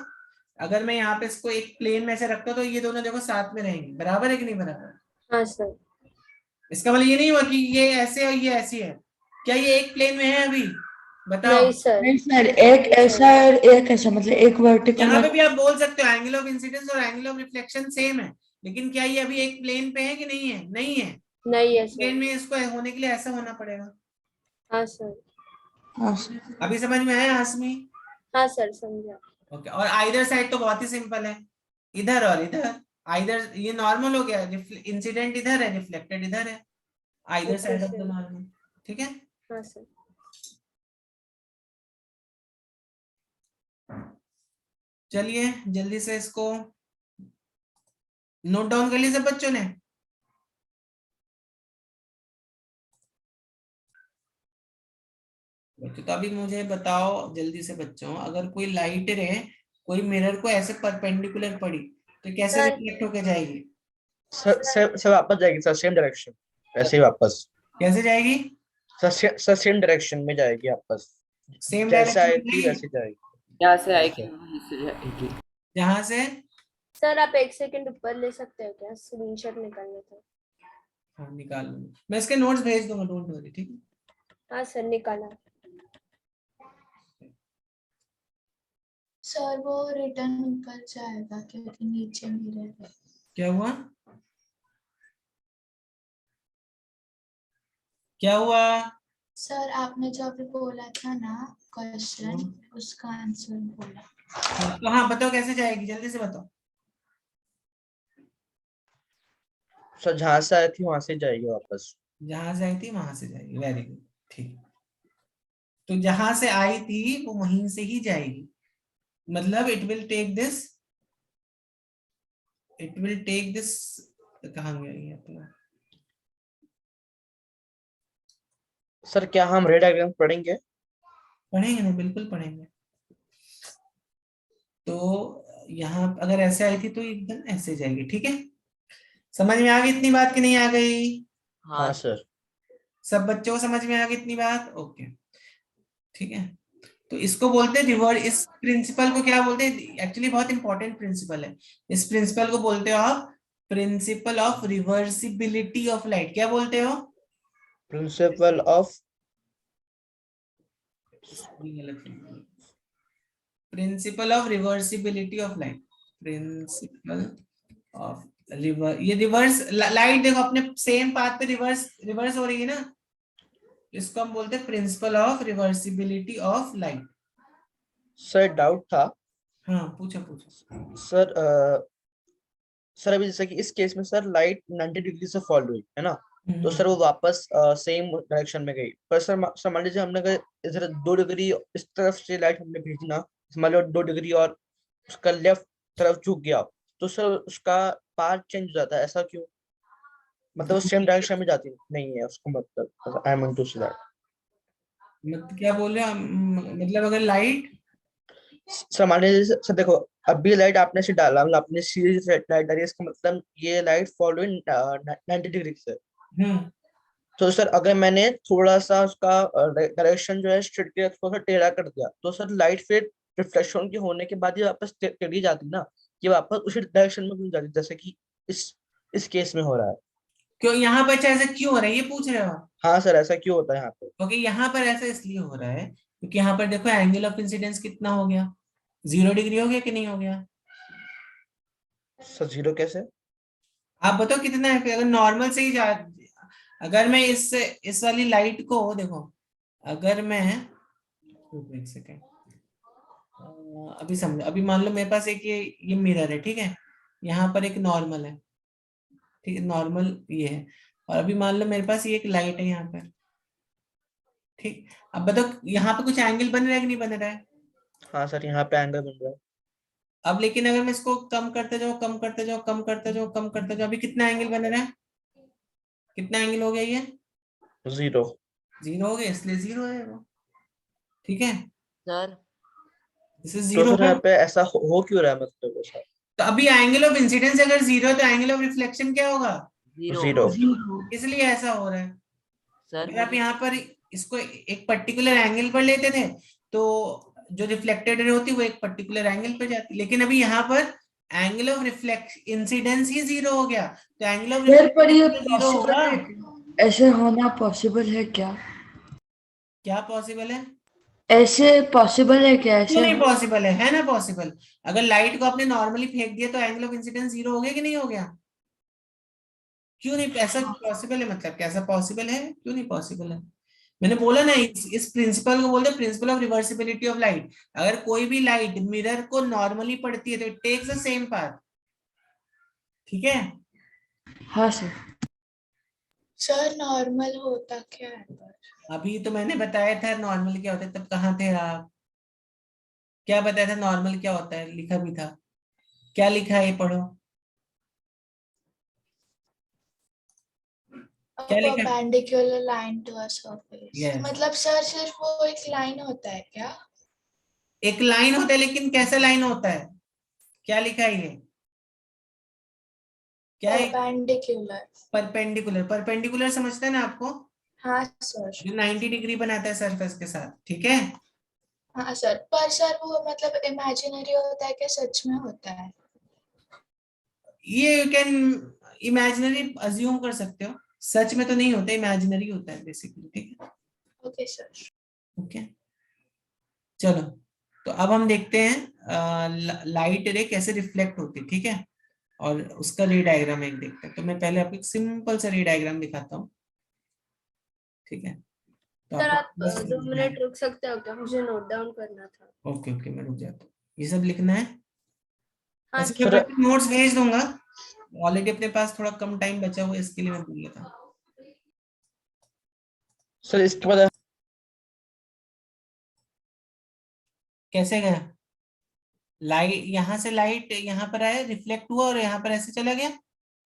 अगर मैं यहाँ पे इसको एक प्लेन में ऐसे रखता तो ये दोनों देखो साथ में रहेंगे, बराबर है कि नहीं बराबर? हाँ सर। इसका मतलब ये नहीं हुआ कि ये ऐसे और ये ऐसी है। क्या ये एक प्लेन में है अभी? बताओ। नहीं सर। नहीं सर, एक ऐसा और एक ऐसा, मतलब एक वर्टिकल यहाँ और पे भी आप बोल सकते हो एंगल ऑफ इंसिडेंस और एंगल ऑफ रिफ्लेक्शन सेम है, लेकिन क्या ये अभी एक प्लेन पे है कि नहीं है? नहीं है। नहीं है प्लेन सर। में इसको होने के लिए ऐसा होना पड़ेगा। हाँ सर। हाँ सर। अभी समझ में आया आसमी? हाँ सर समझा। ओके, और आइदर साइड तो बहुत ही सिंपल है, इधर और इधर। आइदर ये नॉर्मल हो गया, इंसिडेंट इधर है, रिफ्लेक्टेड इधर है, either okay side of the sir. Normal, ठीक है? हाँ सर। चलिए जल्दी से इसको नोट डाउन कर लिया सब बच्चों ने? बच्चों तो अभी मुझे बताओ जल्दी से बच्चों, अगर कोई लाइट रे कोई मिरर को ऐसे परपेंडिकुलर पड़ी तो कैसे सर रिफ्लेक्ट होके जाएगी? सर वापस जाएगी सर, सेम डायरेक्शन, ऐसे ही वापस। कैसे जाएगी? सर सेम डायरेक्शन में जाएगी वापस, सेम जैसे आई डायरेक्शन थी में वैसे जाएगी। यहाँ से हाँ आएगी, सर। वहीं से जाएगी। जहां से? सर आप एक सेकंड ऊपर ले सकते हो क्या, स्क्रीनशॉट निकालना था। हाँ निकाल लूंगा मैं, इसके नोट्स भेज दूंगा, डोंट वरी, ठीक है? हाँ सर निकाला। सर वो रिटर्न ऊपर जाएगा क्योंकि नीचे मिरर है। क्या हुआ? क्या हुआ? सर आपने जो अभी बोला था ना क्वेश्चन, उसका आंसर बोला। तो हाँ बताओ कैसे जाएगी, जल्दी से बताओ। सर जहां से आई थी वहां से जाएगी वापस। जहां से आई थी वहां से जाएगी, वेरी गुड, ठीक। तो जहां से आई थी वो वहीं से ही जाएगी, मतलब इट विल टेक दिस, कहाँ गया ये अपना? सर क्या हम रे डायग्राम पढ़ेंगे? पढ़ेंगे ना, बिल्कुल पढ़ेंगे। तो यहाँ अगर ऐसे आई थी तो एकदम ऐसे जाएगी, ठीक है? समझ में आ गई इतनी बात कि नहीं आ गई? हाँ सर। सब बच्चों को समझ में आ गई इतनी बात? ओके ठीक है। तो इसको बोलते हैं रिवर्स, इस प्रिंसिपल को क्या बोलते हैं? एक्चुअली बहुत इंपॉर्टेंट प्रिंसिपल है। इस प्रिंसिपल को बोलते हो आप principle of reversibility of light. क्या बोलते हो? Principle of principle of reversibility of light, principle of ये रिवर्स लाइट देखो अपने सेम पाथ पे रिवर्स हो रही है ना, इसको हम बोलते हैं principle of reversibility of light. Sir doubt था। हाँ पूछो। सर सर अभी जैसे कि इस केस में सर लाइट 90 डिग्री से फॉल हुई है ना, तो सर वो वापस सेम डायरेक्शन में गई। पर सर मान लीजिए हमने अगर इधर 2 डिग्री इस तरफ से लाइट हमने भेजी ना, मान लो 2 डिग्री और उसका लेफ्ट तरफ झुक गया, तो सर उसका पाथ चेंज हो जाता है, ऐसा क्यों? मतलब सेम डायरेक्शन में जाती नहीं है उसको, मतलब I mean to say that. मतलब क्या बोल रहे हैं मतलब अगर लाइट, सर मान लीजिए सर देखो, अभी लाइट आपने से डाला, मतलब आपने सीरीज लाइट डाली, इसका मतलब ये लाइट फॉल हुई 90 डिग्री से। तो सर अगर मैंने थोड़ा सा उसका डायरेक्शन जो है स्ट्रेट किया, थोड़ा सा टेढ़ा कर दिया, तो सर लाइट फिर रिफ्लेक्शन के होने के बाद ये वापस टेढ़ी जाती ना, ये वापस उसी डायरेक्शन में घूम जाती, जैसे कि इस केस में हो रहा है। क्यों यहाँ पर ऐसा क्यों हो रहा है ये पूछ रहे हो? हाँ सर, ऐसा क्यों होता है यहाँ पे? ओके यहाँ पर ऐसा इसलिए हो रहा है क्योंकि यहाँ पर देखो एंगल ऑफ इंसिडेंस कितना हो गया, 0 डिग्री हो गया कि नहीं हो गया? सर 0 कैसे? आप बताओ कितना है? अगर नॉर्मल से ही अगर मैं इस वाली लाइट को देखो, अगर मैं एक सेकेंड, अभी समझो, अभी मान लो मेरे पास एक ये मिरर है, ठीक है, यहाँ पर एक नॉर्मल है, ठीक है, नॉर्मल ये है, और अभी मान लो मेरे पास ये एक लाइट है यहाँ पर, ठीक। अब बताओ यहाँ पे कुछ एंगल बन रहा है कि नहीं बन रहा है? हाँ सर, यहाँ पे एंगल बन रहा है। अब लेकिन अगर मैं इसको कम करते जाओ, कम करते जाओ, कम करते जाओ, कम करते जाओ, अभी कितना एंगल बन रहा है? कितना एंगल हो गया ये? 0। 0 हो गया, इसलिए 0 है वो, ठीक है, सर इसे तो 0 सर है। यहाँ पे ऐसा हो क्यों रहा है मतलब वो सर? तो अभी एंगल ऑफ इंसिडेंस अगर 0 है तो एंगल ऑफ रिफ्लेक्शन क्या होगा? 0 0। इसलिए ऐसा हो रहा है। सर अगर आप यहाँ पर इसको एक पर्टिकुलर एंगल पर लेते थे तो जो रिफ्लेक्टेड रे होती वो एक पर्टिकुलर एंगल पे जाती, लेकिन अभी यहाँ पर एंगल ऑफ रिफ्लेक्ट इंसिडेंस ही 0 हो गया, तो एंगल ऑफ सर पर ये रिफ्लेक्शन 0 पॉसिबल होगा। है क्या? ऐसे होना पॉसिबल है क्या? क्या पॉसिबल है? ऐसे पॉसिबल है क्या? क्यों ऐसे नहीं पॉसिबल है ना पॉसिबल। अगर लाइट को आपने नॉर्मली फेंक दिया तो एंगल ऑफ इंसिडेंस 0 हो गया कि नहीं हो गया? क्यों नहीं? ऐसा पॉसिबल है, मतलब कैसा पॉसिबल है, क्यों नहीं पॉसिबल है? मैंने बोला ना, इस प्रिंसिपल को बोलते हैं principle of reversibility of light. अगर कोई भी लाइट मिरर को नॉर्मली पड़ती है तो it takes the same path, ठीक है। हाँ सर। सर नॉर्मल होता क्या है पर? अभी तो मैंने बताया था नॉर्मल क्या होता है, तब कहाँ थे आप? क्या बताया था नॉर्मल क्या होता है, लिखा भी था, क्या लिखा है ये पढ़ो, क्या लिखा है? Perpendicular line to a surface, Yes. मतलब सर सिर्फ वो एक लाइन होता है क्या? एक लाइन होता है, लेकिन कैसा लाइन होता है, क्या लिखा है ये, क्या है? परपेंडिकुलर। परपेंडिकुलर, परपेंडिकुलर समझते हैं ना आपको, हाँ सर। जो 90 डिग्री बनाता है सरफेस के साथ, ठीक है। हाँ सर, पर सर वो मतलब इमेजिनरी होता है क्या सच में होता है? ये यू कैन इमेजिनरी अज्यूम कर सकते हो, सच में तो नहीं होता, इमेजिनरी होता है बेसिकली, ठीक है। Okay sir. ओके चलो, तो अब हम देखते हैं लाइट रे कैसे रिफ्लेक्ट होती है, ठीक है, और उसका रे डायग्राम एक देखते हैं। तो मैं पहले आपको एक सिंपल सा रे डायग्राम दिखाता हूँ, ठीक है। तो सर आप आपको बस 2 मिनट रुक सकते हो क्या? मुझे नोट डाउन करना था। ओके ओके, मैं रुक जाता हूँ, ये सब लिखना है। हाँ ऐसे मैं नोट्स भेज दूंगा, ऑलरेडी अपने पास थोड़ा कम टाइम बचा हुआ है, इसके लिए मैं बोल लेता हूँ। सर इसके बाद कैसे गया लाइट, यहाँ से लाइट यहाँ पर आया, रिफ्लेक्ट हुआ और यहाँ पर ऐसे चला गया,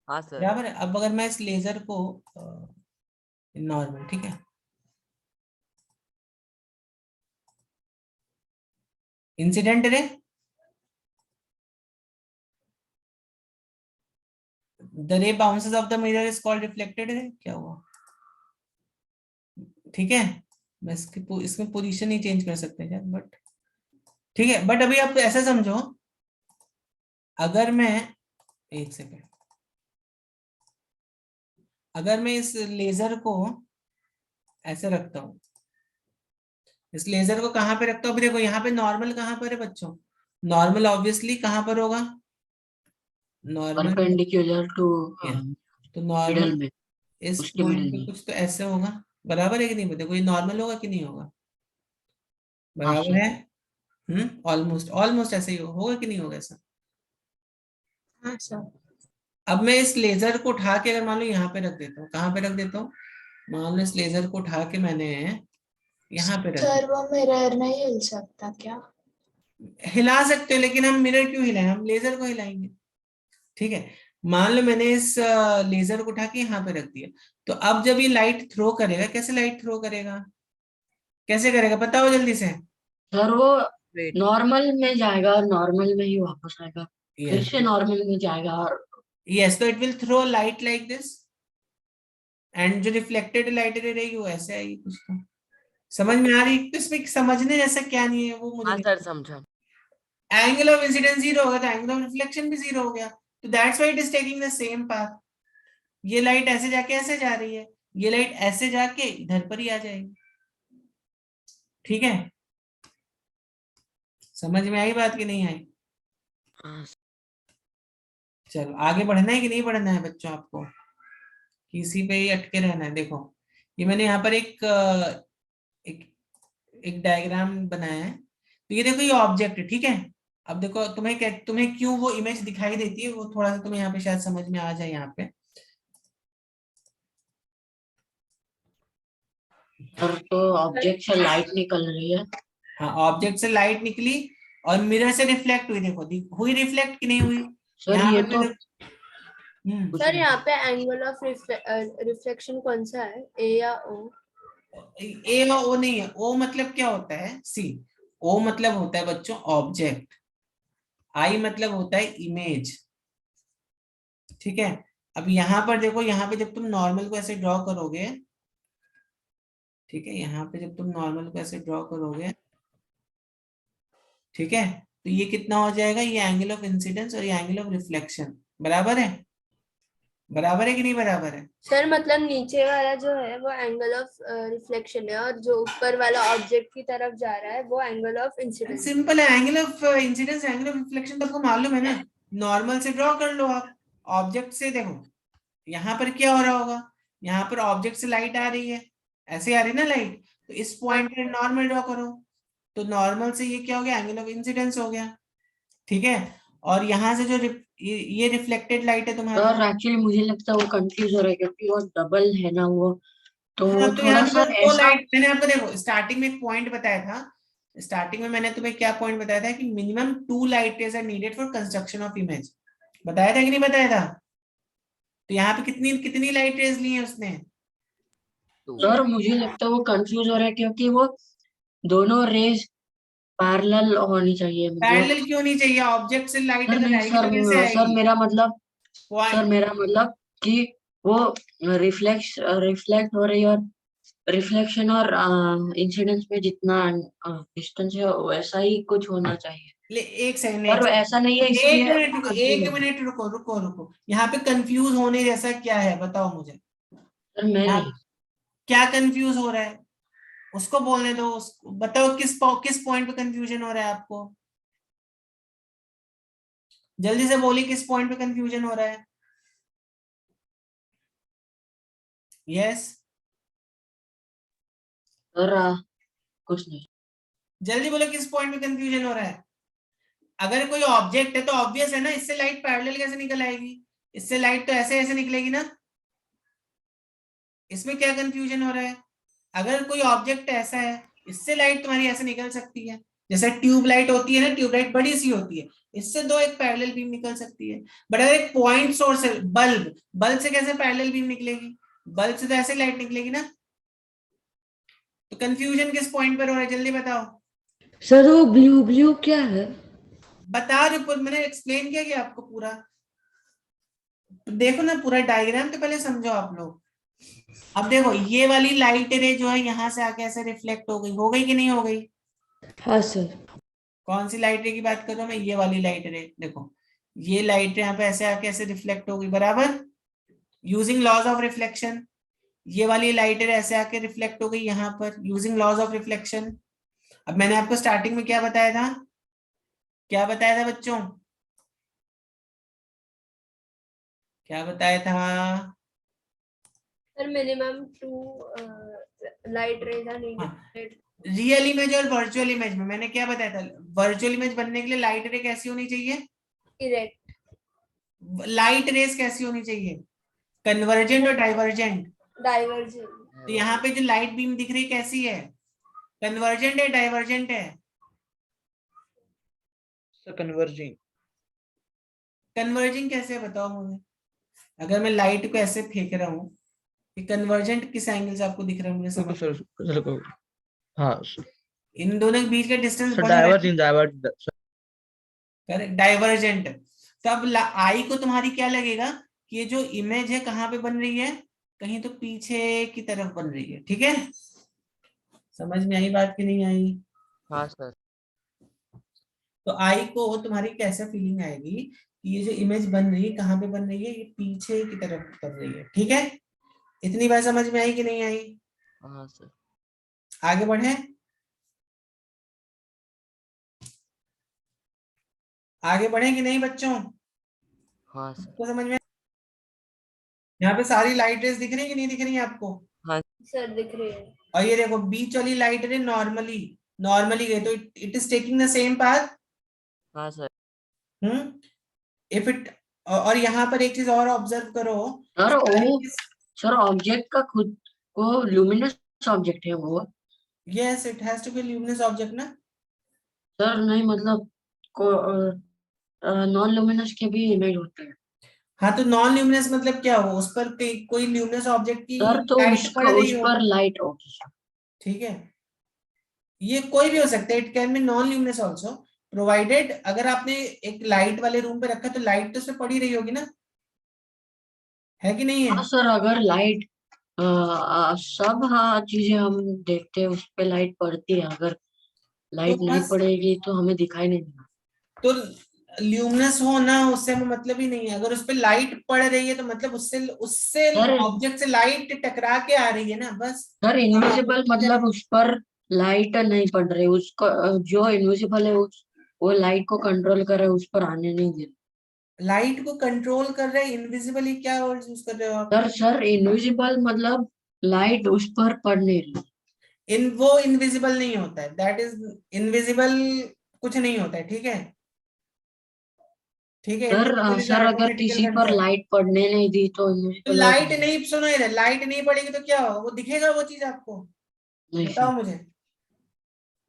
हाँ सर बराबर है। अब अगर मैं इस लेजर को नॉर्मल, ठीक है, इंसिडेंट रे, द रे bounces of the mirror is called reflected ray, क्या हुआ, ठीक है। मैं इसमें पोजीशन ही चेंज कर सकते हैं, बट ठीक है। बट अभी आप ऐसा समझो, अगर मैं एक सेकेंड, अगर मैं इस लेजर को ऐसे रखता हूं, इस लेजर को कहां पे रखता हूं, अभी देखो यहाँ पे नॉर्मल कहां पर है बच्चों, नॉर्मल ऑब्वियसली कहां पर होगा, नॉर्मल, परपेंडिकुलर टू तो मिडल नॉर्मल में, इस उसके पॉइंट मिडल पे में। कुछ तो ऐसे होगा, बराबर है कि नहीं, देखो ये नॉर्मल होगा कि नहीं होगा, हाँ बराबर सर। है। ऑलमोस्ट ऑलमोस्ट ऐसे ही होगा कि नहीं होगा ऐसा। हाँ सर। अब मैं इस लेजर को उठा के अगर मान लो यहाँ पे रख देता हूँ, कहाँ पे रख देता हूँ, मान लो इस लेजर को उठा के मैंने यहाँ पे रख सर दिया, वो मिरर नहीं हिल सकता क्या? हिला सकते हो, लेकिन हम मिरर क्यों हिलाएं, हम लेजर को हिलाएंगे, ठीक है। मान लो मैंने इस लेजर को उठा के यहाँ पे रख दिया, तो अब जब ये लाइट थ्रो करेगा, कैसे लाइट थ्रो करेगा, कैसे करेगा बताओ जल्दी से। सर वो वेट नॉर्मल में जाएगा और नॉर्मल में ही वापस आएगा, फिर यस से नॉर्मल में जाएगा और यस, तो it will throw light like this, and जो रिफ्लेक्टेड लाइट रहेगी वो ऐसे आएगी कुछ, तो समझ में आ रही है? तो इसमें समझने जैसा क्या नहीं है वो मुझे हाँ नहीं, सर समझा। एंगल ऑफ इंसिडेंस 0 होगा तो एंगल ऑफ रिफ्लेक्शन भी 0 हो गया, तो that's why it is taking the same path. ये लाइट ऐसे जाके ऐसे जा रही है, ये लाइट ऐसे जाके इधर पर ही आ जाएगी, ठीक है। समझ में आई बात कि नहीं आई? हाँ चलो आगे बढ़ना है कि नहीं बढ़ना है बच्चों आपको, इसी पे ही अटके रहना है। देखो ये मैंने यहाँ पर एक एक डायग्राम बनाया है। तो ये देखो ये ऑब्जेक्ट है, ठीक है। अब देखो तुम्हें क्यों वो इमेज दिखाई देती है, वो थोड़ा सा तुम्हें यहाँ पे शायद समझ में आ जाए। यहाँ पे सर तो ऑब्जेक्ट से लाइट निकल रही है। हाँ, ऑब्जेक्ट से लाइट निकली और मिरर से रिफ्लेक्ट हुई। देखो हुई रिफ्लेक्ट कि नहीं हुई? सर यहाँ ये पर तो हम्म, सर यहाँ पे एंगल ऑफ रिफ्लेक्शन कौन सा है, ए या ओ? ए और ओ नहीं है। ओ मतलब क्या होता है? सी, ओ मतलब होता है बच्चों ऑब्जेक्ट, आई मतलब होता है इमेज, ठीक है। अब यहाँ पर देखो, यहाँ पे जब तुम नॉर्मल को ऐसे ड्रॉ करोगे, ठीक है, यहाँ पे जब तुम नॉर्मल को ऐसे ड्रॉ करोगे, ठीक है, तो ये कितना हो जाएगा? ये एंगल ऑफ इंसिडेंस और ये एंगल ऑफ रिफ्लेक्शन बराबर है। बराबर है कि नहीं बराबर है? सर मतलब नीचे वाला जो है वो एंगल ऑफ रिफ्लेक्शन है और जो ऊपर वाला ऑब्जेक्ट की तरफ जा रहा है वो एंगल ऑफ इंसिडेंस। सिंपल है, angle of incidence angle of reflection तो आपको मालूम है ना। नॉर्मल से ड्रॉ कर लो आप, ऑब्जेक्ट से। देखो यहाँ पर क्या हो रहा होगा, यहाँ पर ऑब्जेक्ट से लाइट आ रही है, ऐसे आ रही है ना लाइट, तो इस पॉइंट पे नॉर्मल ड्रॉ करो, तो नॉर्मल से ये क्या हो गया? एंगल ऑफ इंसिडेंस हो गया, ठीक है। और यहाँ से जो ये रिफ्लेक्टेड लाइट है तुम्हारी। सर एक्चुअली मुझे लगता है वो कंफ्यूज हो रहा है क्योंकि वो डबल है ना वो, तो हाँ, तो यहाँ थोड़ा पे सा बस दो ऐसा। लाइट, मैंने आपको देखो स्टार्टिंग में एक पॉइंट बताया था। स्टार्टिंग में मैंने तुम्हें क्या पॉइंट बताया था कि minimum 2 light rays are needed for construction of image. बताया था कि नहीं बताया था? तो यहाँ पे कितनी कितनी लाइट रेज ली है उसने? सर मुझे लगता है वो कंफ्यूज हो रहा है क्योंकि वो दोनों रेज पैरेलल होनी चाहिए मतलब। पैरेलल क्यों नहीं चाहिए? ऑब्जेक्ट से लाइट सर अगर नहीं आएगी सर, तो कैसे सर आएगी? मेरा मतलब कि वो रिफ्लेक्ट हो रही है और रिफ्लेक्शन और इंसिडेंस में जितना डिस्टेंस है वैसा ही कुछ होना चाहिए। एक सेकंड, पर ऐसा नहीं है इसलिए कंफ्यूज एक हो। मिनट रुको रुको रुको। यहाँ पे कंफ्यूज होने जैसा क्या है बताओ मुझे। सर मैं यहाँ नहीं। क्या कंफ्यूज हो रहा है? उसको बोलने दो, उसको बताओ किस पॉइंट पे कंफ्यूजन हो रहा है आपको? जल्दी से बोलिए किस पॉइंट पे कंफ्यूजन हो रहा है? यस, सर कुछ नहीं। जल्दी बोलो किस पॉइंट पे कंफ्यूजन हो रहा है? अगर कोई ऑब्जेक्ट है तो ऑब्वियस है ना, इससे लाइट पैरेलल कैसे निकल आएगी? इससे लाइट तो ऐसे ऐसे निकलेगी ना। इसमें क्या कंफ्यूजन हो रहा है? अगर कोई ऑब्जेक्ट ऐसा है, इससे लाइट तुम्हारी ऐसे निकल सकती है, जैसे ट्यूब लाइट होती है ना, ट्यूब लाइट बड़ी सी होती है, इससे दो एक पैरेलल बीम निकल सकती है। बट अगर एक पॉइंट सोर्स है, बल्ब से कैसे पैरेलल बीम निकलेगी? बल्ब से तो ऐसे लाइट निकलेगी ना। तो कंफ्यूजन किस पॉइंट पर हो रहा है, जल्दी बताओ। सर वो ब्लू ब्लू क्या है? बता रहे हो, मैंने एक्सप्लेन किया कि आपको पूरा देखो ना, पूरा डायग्राम तो पहले समझो आप लोग। अब देखो ये वाली लाइट रे जो है यहाँ से आके ऐसे रिफ्लेक्ट हो गई कि नहीं हो गई? हाँ सर। कौन सी लाइट रे की बात कर रहा हूँ मैं? ये वाली लाइट रे। देखो ये लाइट यहाँ पे ऐसे आके ऐसे रिफ्लेक्ट हो गई, बराबर, यूजिंग लॉज ऑफ रिफ्लेक्शन। ये वाली लाइट रे ऐसे आके रिफ्लेक्ट हो गई यहाँ पर यूजिंग लॉज ऑफ रिफ्लेक्शन। अब मैंने आपको स्टार्टिंग में क्या बताया था? क्या बताया था बच्चों? क्या बताया था? Sir minimum 2 light rays are needed. Real image और वर्चुअल इमेज में मैंने क्या बताया था? वर्चुअल इमेज बनने के लिए लाइट रे कैसी होनी चाहिए? इरेक्ट। लाइट रेस कैसी होनी चाहिए? कन्वर्जेंट और डाइवर्जेंट। डाइवर्जेंट। तो यहाँ पे जो लाइट बीम दिख रही कैसी है? कन्वर्जेंट है, डाइवर्जेंट है? कन्वर्जिंग। कन्वर्जिंग कैसे है बताओ मुझे। अगर मैं लाइट को ऐसे फेंक रहा हूँ, ये कन्वर्जेंट किस एंगल से आपको दिख रहा है मुझे रुको समझ? सर, हाँ इन दोनों के बीच का डिस्टेंस सर, बढ़ रहा है। Diverging correct, divergent. तब आई को तुम्हारी क्या लगेगा कि ये जो इमेज है कहाँ पे बन रही है? कहीं तो पीछे की तरफ बन रही है, ठीक है। समझ में आई बात कि नहीं आई? हाँ सर। तो आई को तुम्हारी कैसे फीलिंग आएगी कि ये जो इमेज बन रही है कहाँ पे बन रही है? ये पीछे की तरफ बन रही है, ठीक है। इतनी बात समझ में आई कि नहीं आई? हाँ सर। आगे बढ़े, आगे बढ़े कि नहीं बच्चों? हाँ सर। तो समझ में यहाँ पे सारी लाइट रेज दिख रही है कि नहीं दिख रही है आपको? सर दिख रही है। और ये देखो बीच वाली लाइट रे नॉर्मली गई, तो it is taking the same path. हाँ सर। इफ इट, और यहाँ पर एक चीज और ऑब्जर्व करो सर वो सर ऑब्जेक्ट का खुद को ल्यूमिनस ऑब्जेक्ट है वो? Yes, it has to be luminous object ना। सर नहीं मतलब को नॉन ल्यूमिनस के भी इमेज होते हैं। हाँ तो नॉन ल्यूमिनस मतलब क्या हो, उस पर कोई ल्यूमिनस ऑब्जेक्ट की सर तो लाइट पड़ उस रही हो, पर लाइट होगी। ठीक है। ये कोई भी हो सकता है, it can be non luminous also, provided अगर आपने एक लाइट वाले रूम पे रखा तो लाइट तो उसमें पड़ी रही होगी ना, है कि नहीं है? हाँ सर अगर लाइट सब हाँ चीजें हम देखते हैं उस पे लाइट पड़ती है, अगर लाइट नहीं बस पड़ेगी तो हमें दिखाई नहीं देगा। तो ल्यूमिनस हो ना, उससे हमें मतलब ही नहीं है। अगर उस पे लाइट पड़ रही है तो मतलब उससे उससे सर ऑब्जेक्ट से लाइट टकरा के आ रही है ना, बस। सर इनविजिबल मतलब उस पर लाइट नहीं पड़ रही, उसको जो इनविजिबल है वो लाइट को कंट्रोल कर रहा है, उस पर आने नहीं दे रहा। लाइट को कंट्रोल कर रहे हैं, इनविजिबल, क्या वर्ड यूज कर रहे हो आप? सर इनविजिबल मतलब लाइट उस पर पड़ नहीं रही। वो इनविजिबल नहीं होता है, दैट इज इनविजिबल, कुछ नहीं होता है, ठीक है। ठीक है, इनविजिबल इज सर अगर आर्टिफिशियल किसी पर कंट्रोल। लाइट पड़ने नहीं दी तो तो इनविजिबल हो लाइट जाएगा। नहीं, सुनो इधर, लाइट नहीं पड़ेगी तो क्या होगा, वो दिखेगा वो चीज आपको? नहीं बताओ सर, मुझे,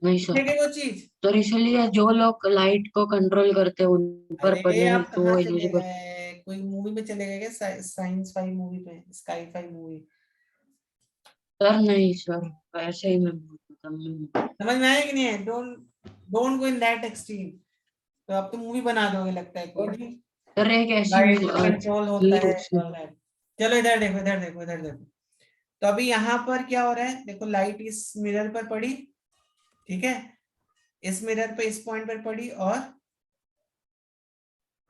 नहीं सर। दिखेगी वो चीज? तो इसलिए जो लोग लाइट को कंट्रोल करते हैं उन पर अरे पड़ने नहीं आप तो कहाँ वो चले इनविजिबल। गए, कोई मूवी में चले गए क्या? साइंस फाई मूवी में, स्काई फाई मूवी? सर नहीं सर ऐसे ही मैं बोलता हूँ। समझ में आया कि नहीं है? Don't don't go in that extreme. तो आप तो मूवी बना दोगे लगता है कोई, नहीं? सर एक ऐसी लाइट कंट्रोल होता है उसमें all that। चलो इधर देखो, इधर देखो, इधर देखो। तो अभी यहाँ पर क्या हो रहा है, देखो लाइट इस मिरर पर पड़ी, ठीक है, इस मिरर पे इस पॉइंट पर पड़ी, और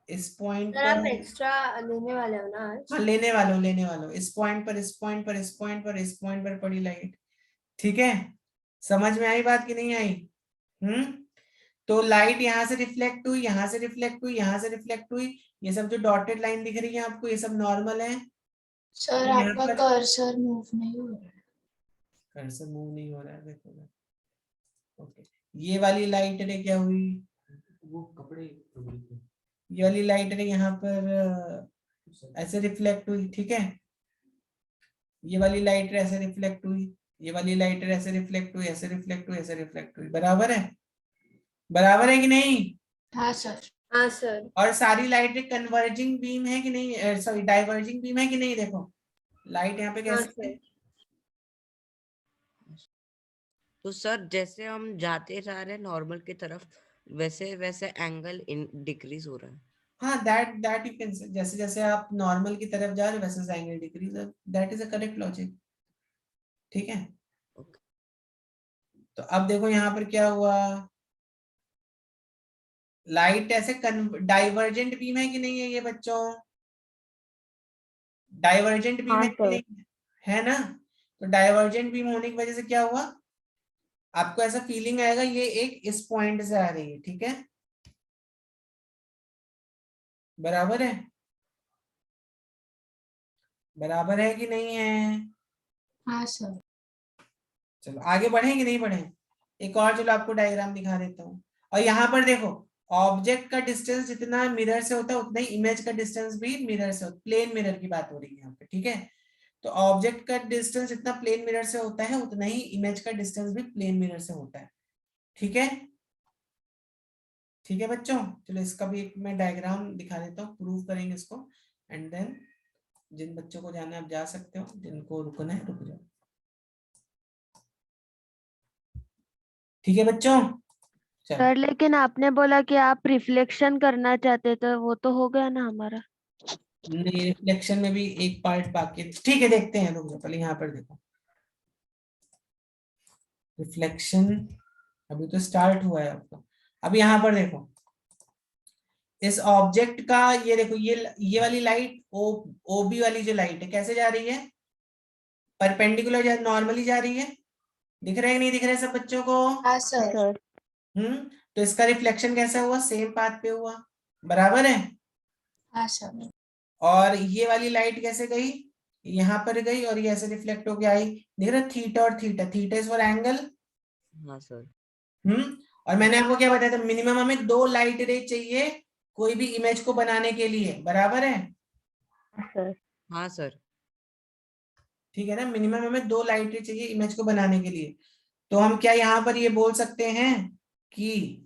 इस पॉइंट सर पर। आप एक्स्ट्रा लेने वाले हो ना आज? हाँ लेने वालों, इस पॉइंट पर, इस पॉइंट पर, इस पॉइंट पर, इस पॉइंट पर पड़ी लाइट, ठीक है। समझ में आई बात कि नहीं आई? तो लाइट यहाँ से रिफ्लेक्ट हुई, यहाँ से रिफ्लेक्ट हुई, यहाँ से रिफ्लेक्ट हुई, ये सब जो डॉटेड लाइन दिख रही है आपको, ये सब नॉर्मल है। सर यहाँ आपका पर कर्सर मूव नहीं हो रहा है। कर्सर मूव नहीं हो रहा है, देखो। ओके, ये वाली लाइट रे क्या हुई, वो कपड़े, ये वाली लाइट रे यहाँ पर ऐसे रिफ्लेक्ट हुई, ठीक है। ये वाली लाइट रे ऐसे रिफ्लेक्ट हुई, ये वाली लाइट रे ऐसे रिफ्लेक्ट हुई, ऐसे रिफ्लेक्ट हुई, ऐसे रिफ्लेक्ट हुई, बराबर है? बराबर है कि नहीं? हाँ सर। हाँ सर। और सारी लाइट कन्वर्जिंग बीम है कि नहीं, सॉरी डाइवर्जिंग बीम है कि नहीं? देखो लाइट यहाँ पे हाँ कैसे है? सर। तो सर जैसे हम जाते जा रहे हैं नॉर्मल की तरफ, वैसे वैसे एंगल डिक्रीज हो रहा है। हाँ, दैट यू कैन से, जैसे जैसे आप नॉर्मल की तरफ जा रहे हो वैसे angle decrease, that is a correct logic, ठीक है। तो अब देखो यहाँ पर क्या हुआ, लाइट ऐसे डाइवर्जेंट बीम है कि नहीं है ये बच्चों? डाइवर्जेंट बीम हाँ है कि सर। नहीं है ना? तो डाइवर्जेंट बीम होने की वजह से क्या हुआ, आपको ऐसा फीलिंग आएगा ये एक इस पॉइंट से आ रही है, ठीक है, बराबर है? बराबर है कि नहीं है? हाँ सर। चलो आगे बढ़े कि नहीं बढ़े? एक और चलो आपको डायग्राम दिखा देता हूँ। और यहाँ पर देखो, ऑब्जेक्ट का डिस्टेंस जितना मिरर से होता है उतना ही इमेज का डिस्टेंस भी मिरर से होता है। प्लेन मिरर की बात हो रही है यहाँ पे, ठीक है। तो ऑब्जेक्ट का डिस्टेंस जितना प्लेन मिरर से होता है उतना ही इमेज का डिस्टेंस भी प्लेन मिरर से होता है, ठीक है। ठीक है बच्चों, चलो इसका भी एक मैं डायग्राम दिखा देता हूँ, प्रूव करेंगे इसको, एंड देन जिन बच्चों को जाना है आप जा सकते हो, जिनको रुकना है रुक जाओ, ठीक है बच्चों। चलो सर लेकिन आपने बोला कि आप रिफ्लेक्शन करना चाहते थे, वो तो हो गया ना हमारा। नहीं, रिफ्लेक्शन में भी एक पार्ट बाकी है, ठीक है देखते हैं, रुक जाओ पहले यहाँ पर देखो। रिफ्लेक्शन अभी तो स्टार्ट हुआ है आपका। अब यहाँ पर देखो, इस ऑब्जेक्ट का ये देखो, ये वाली लाइट ओबी वाली जो लाइट है कैसे जा रही है, परपेंडिकुलर नॉर्मली जा रही है, दिख रहा है कि नहीं दिख रहा है सब बच्चों को? हाँ सर। सर तो इसका रिफ्लेक्शन कैसा हुआ, सेम पाथ पे हुआ, बराबर है? हाँ सर। और ये वाली लाइट कैसे गई, यहाँ पर गई और ये ऐसे रिफ्लेक्ट होके आई, देख रहे थीटा और theta, theta is for angle. हाँ सर। और मैंने आपको क्या बताया था, मिनिमम हमें 2 लाइट रे चाहिए कोई भी इमेज को बनाने के लिए, बराबर है? हाँ सर। ठीक है ना, मिनिमम हमें 2 लाइट रे चाहिए इमेज को बनाने के लिए। तो हम क्या यहाँ पर ये बोल सकते हैं कि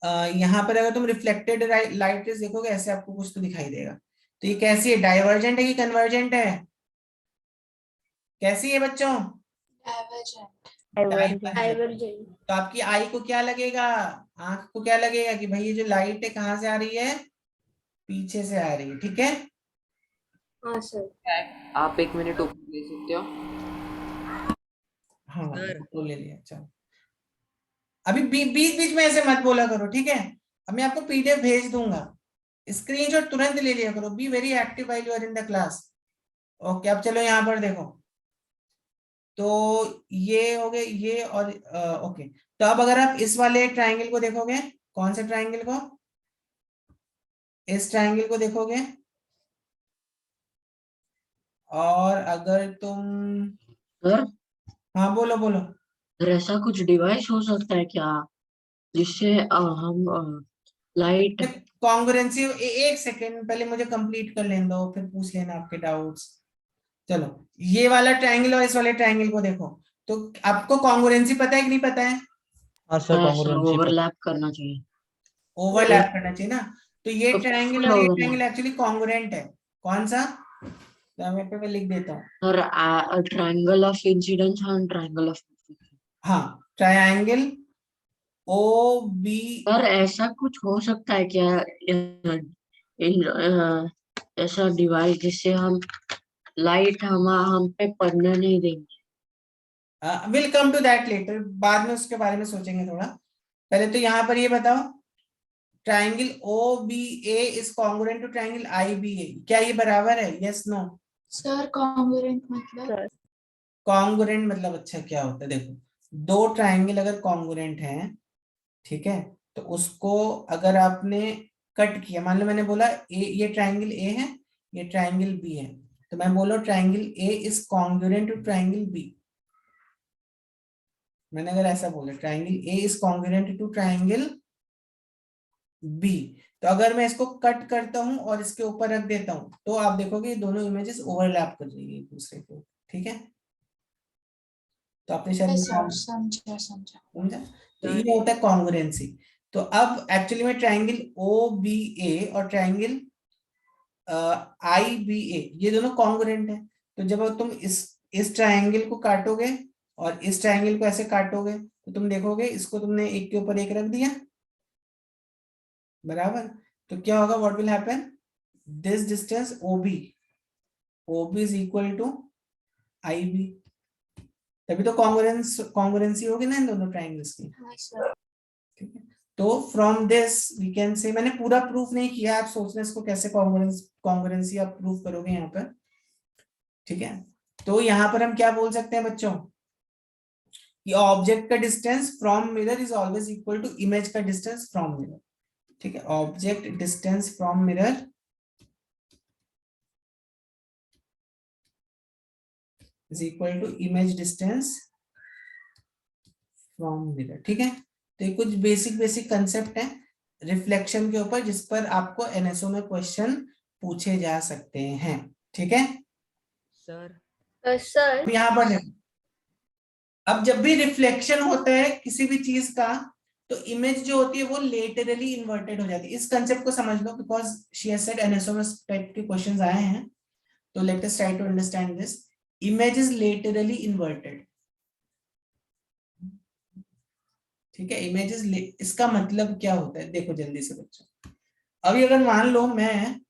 यहाँ पर अगर तुम रिफ्लेक्टेड लाइट रेज देखोगे ऐसे आपको कुछ तो दिखाई देगा। तो ये कैसी है, डाइवर्जेंट है कि कन्वर्जेंट है? कैसी है बच्चों? डाइवर्जेंट। डाइवर्जेंट। तो आपकी आई को क्या लगेगा, आंख को क्या लगेगा कि भाई ये जो लाइट है कहाँ से आ रही है, पीछे से आ रही है। ठीक है, हाँ सर। आप 1 मिनट ऊपर ले सकते हो? हाँ सर। तो ले लिया। चलो अभी बीच बीच में ऐसे मत बोला करो, ठीक है? अब मैं आपको पीडीएफ भेज दूंगा, स्क्रीनशॉट तुरंत ले लिया करो। Be very active while you are in the class. Okay, अब चलो यहाँ पर देखो, तो ये हो गए ये और ओके। तो अब अगर आप इस वाले ट्राइंगल को देखोगे, कौन से ट्राइंगल को, इस ट्राइंगल को देखोगे, और अगर तुम, सर हाँ बोलो बोलो। सर ऐसा कुछ डिवाइस हो सकता है क्या जिससे हम लाइट कॉन्ग्रुएंसी, एक सेकेंड पहले मुझे कंप्लीट कर लेने दो, फिर पूछ लेना आपके डाउट्स। चलो ये वाला ट्रायंगल और इस वाले ट्रायंगल को देखो, तो आपको कॉन्ग्रुएंसी पता है कि नहीं पता है? हाँ सर, कॉन्ग्रुएंसी ओवरलैप करना चाहिए। ओवरलैप करना चाहिए ना। तो ये तो ट्रायंगल full और ये overlap। ट्रायंगल एक्चुअली कॉन्ग्रुएंट है। कौन सा? तो मैं पे लिख देता हूँ। Sir triangle of incidence and triangle of, हाँ, ट्रायंगल ओ बी। सर ऐसा कुछ हो सकता है क्या ऐसा डिवाइस जिससे हम लाइट हम पे पड़ने नहीं देंगे? Will come to that later, बाद में उसके बारे में सोचेंगे थोड़ा। पहले तो यहाँ पर ये बताओ, triangle O B A is congruent to triangle I B A, क्या ये बराबर है? Yes no? सर कॉन्ग्रुएंट मतलब? कॉन्ग्रुएंट मतलब अच्छा क्या होता है, देखो दो ट्राइंगल अगर कॉन्ग्रुएंट हैं, ठीक है, तो उसको अगर आपने कट किया, मान लो मैंने बोला ए, ये ट्राइंगल ए है, ये ट्राइंगल बी है, तो मैं बोलो triangle A is congruent to triangle B. मैंने अगर ऐसा बोला triangle A is congruent to triangle B, तो अगर मैं इसको कट करता हूं और इसके ऊपर रख देता हूं, तो आप देखोगे ये दोनों इमेजेस ओवरलैप कर रही है एक दूसरे को। ठीक है, तो आपने शायद समझा। समझा? तो ये होता है कॉन्ग्रुएंसी। तो अब एक्चुअली में ट्राइंगल ओ बी ए और ट्राइंगल आई बी ए ये दोनों कॉन्ग्रुएंट है। तो जब तुम इस ट्राइंगल को काटोगे और इस ट्राइंगल को ऐसे काटोगे, तो तुम देखोगे इसको तुमने एक के ऊपर एक रख दिया, बराबर? तो क्या होगा, what will happen, this distance OB is equal to I B, तभी तो कॉन्ग्रुएंसी होगी ना इन दोनों ट्राइंगल्स की। ठीक है, तो from this we can say, मैंने पूरा प्रूफ नहीं किया, आप सोच रहे इसको कैसे कॉन्ग्रुएंसी आप प्रूफ करोगे यहाँ पर। ठीक है, तो यहाँ पर हम क्या बोल सकते हैं बच्चों कि ऑब्जेक्ट का distance from mirror is always equal to image का डिस्टेंस फ्रॉम मिरर। ठीक है, object distance from mirror is equal to image distance from mirror. ठीक है, तो ये कुछ बेसिक कंसेप्ट है रिफ्लेक्शन के ऊपर, जिस पर आपको एनएसओ में क्वेश्चन पूछे जा सकते हैं। ठीक है सर यहाँ पर देखो, अब जब भी रिफ्लेक्शन होता है किसी भी चीज का, तो इमेज जो होती है वो लेटरली इन्वर्टेड हो जाती है। इस कंसेप्ट को समझ लो, because she has said NSO में टाइप के क्वेश्चंस आए हैं, तो let us try to understand this. Image is laterally inverted. ठीक है, इमेजेस, इसका मतलब क्या होता है, देखो जल्दी से बच्चों। अभी अगर मान लो मैं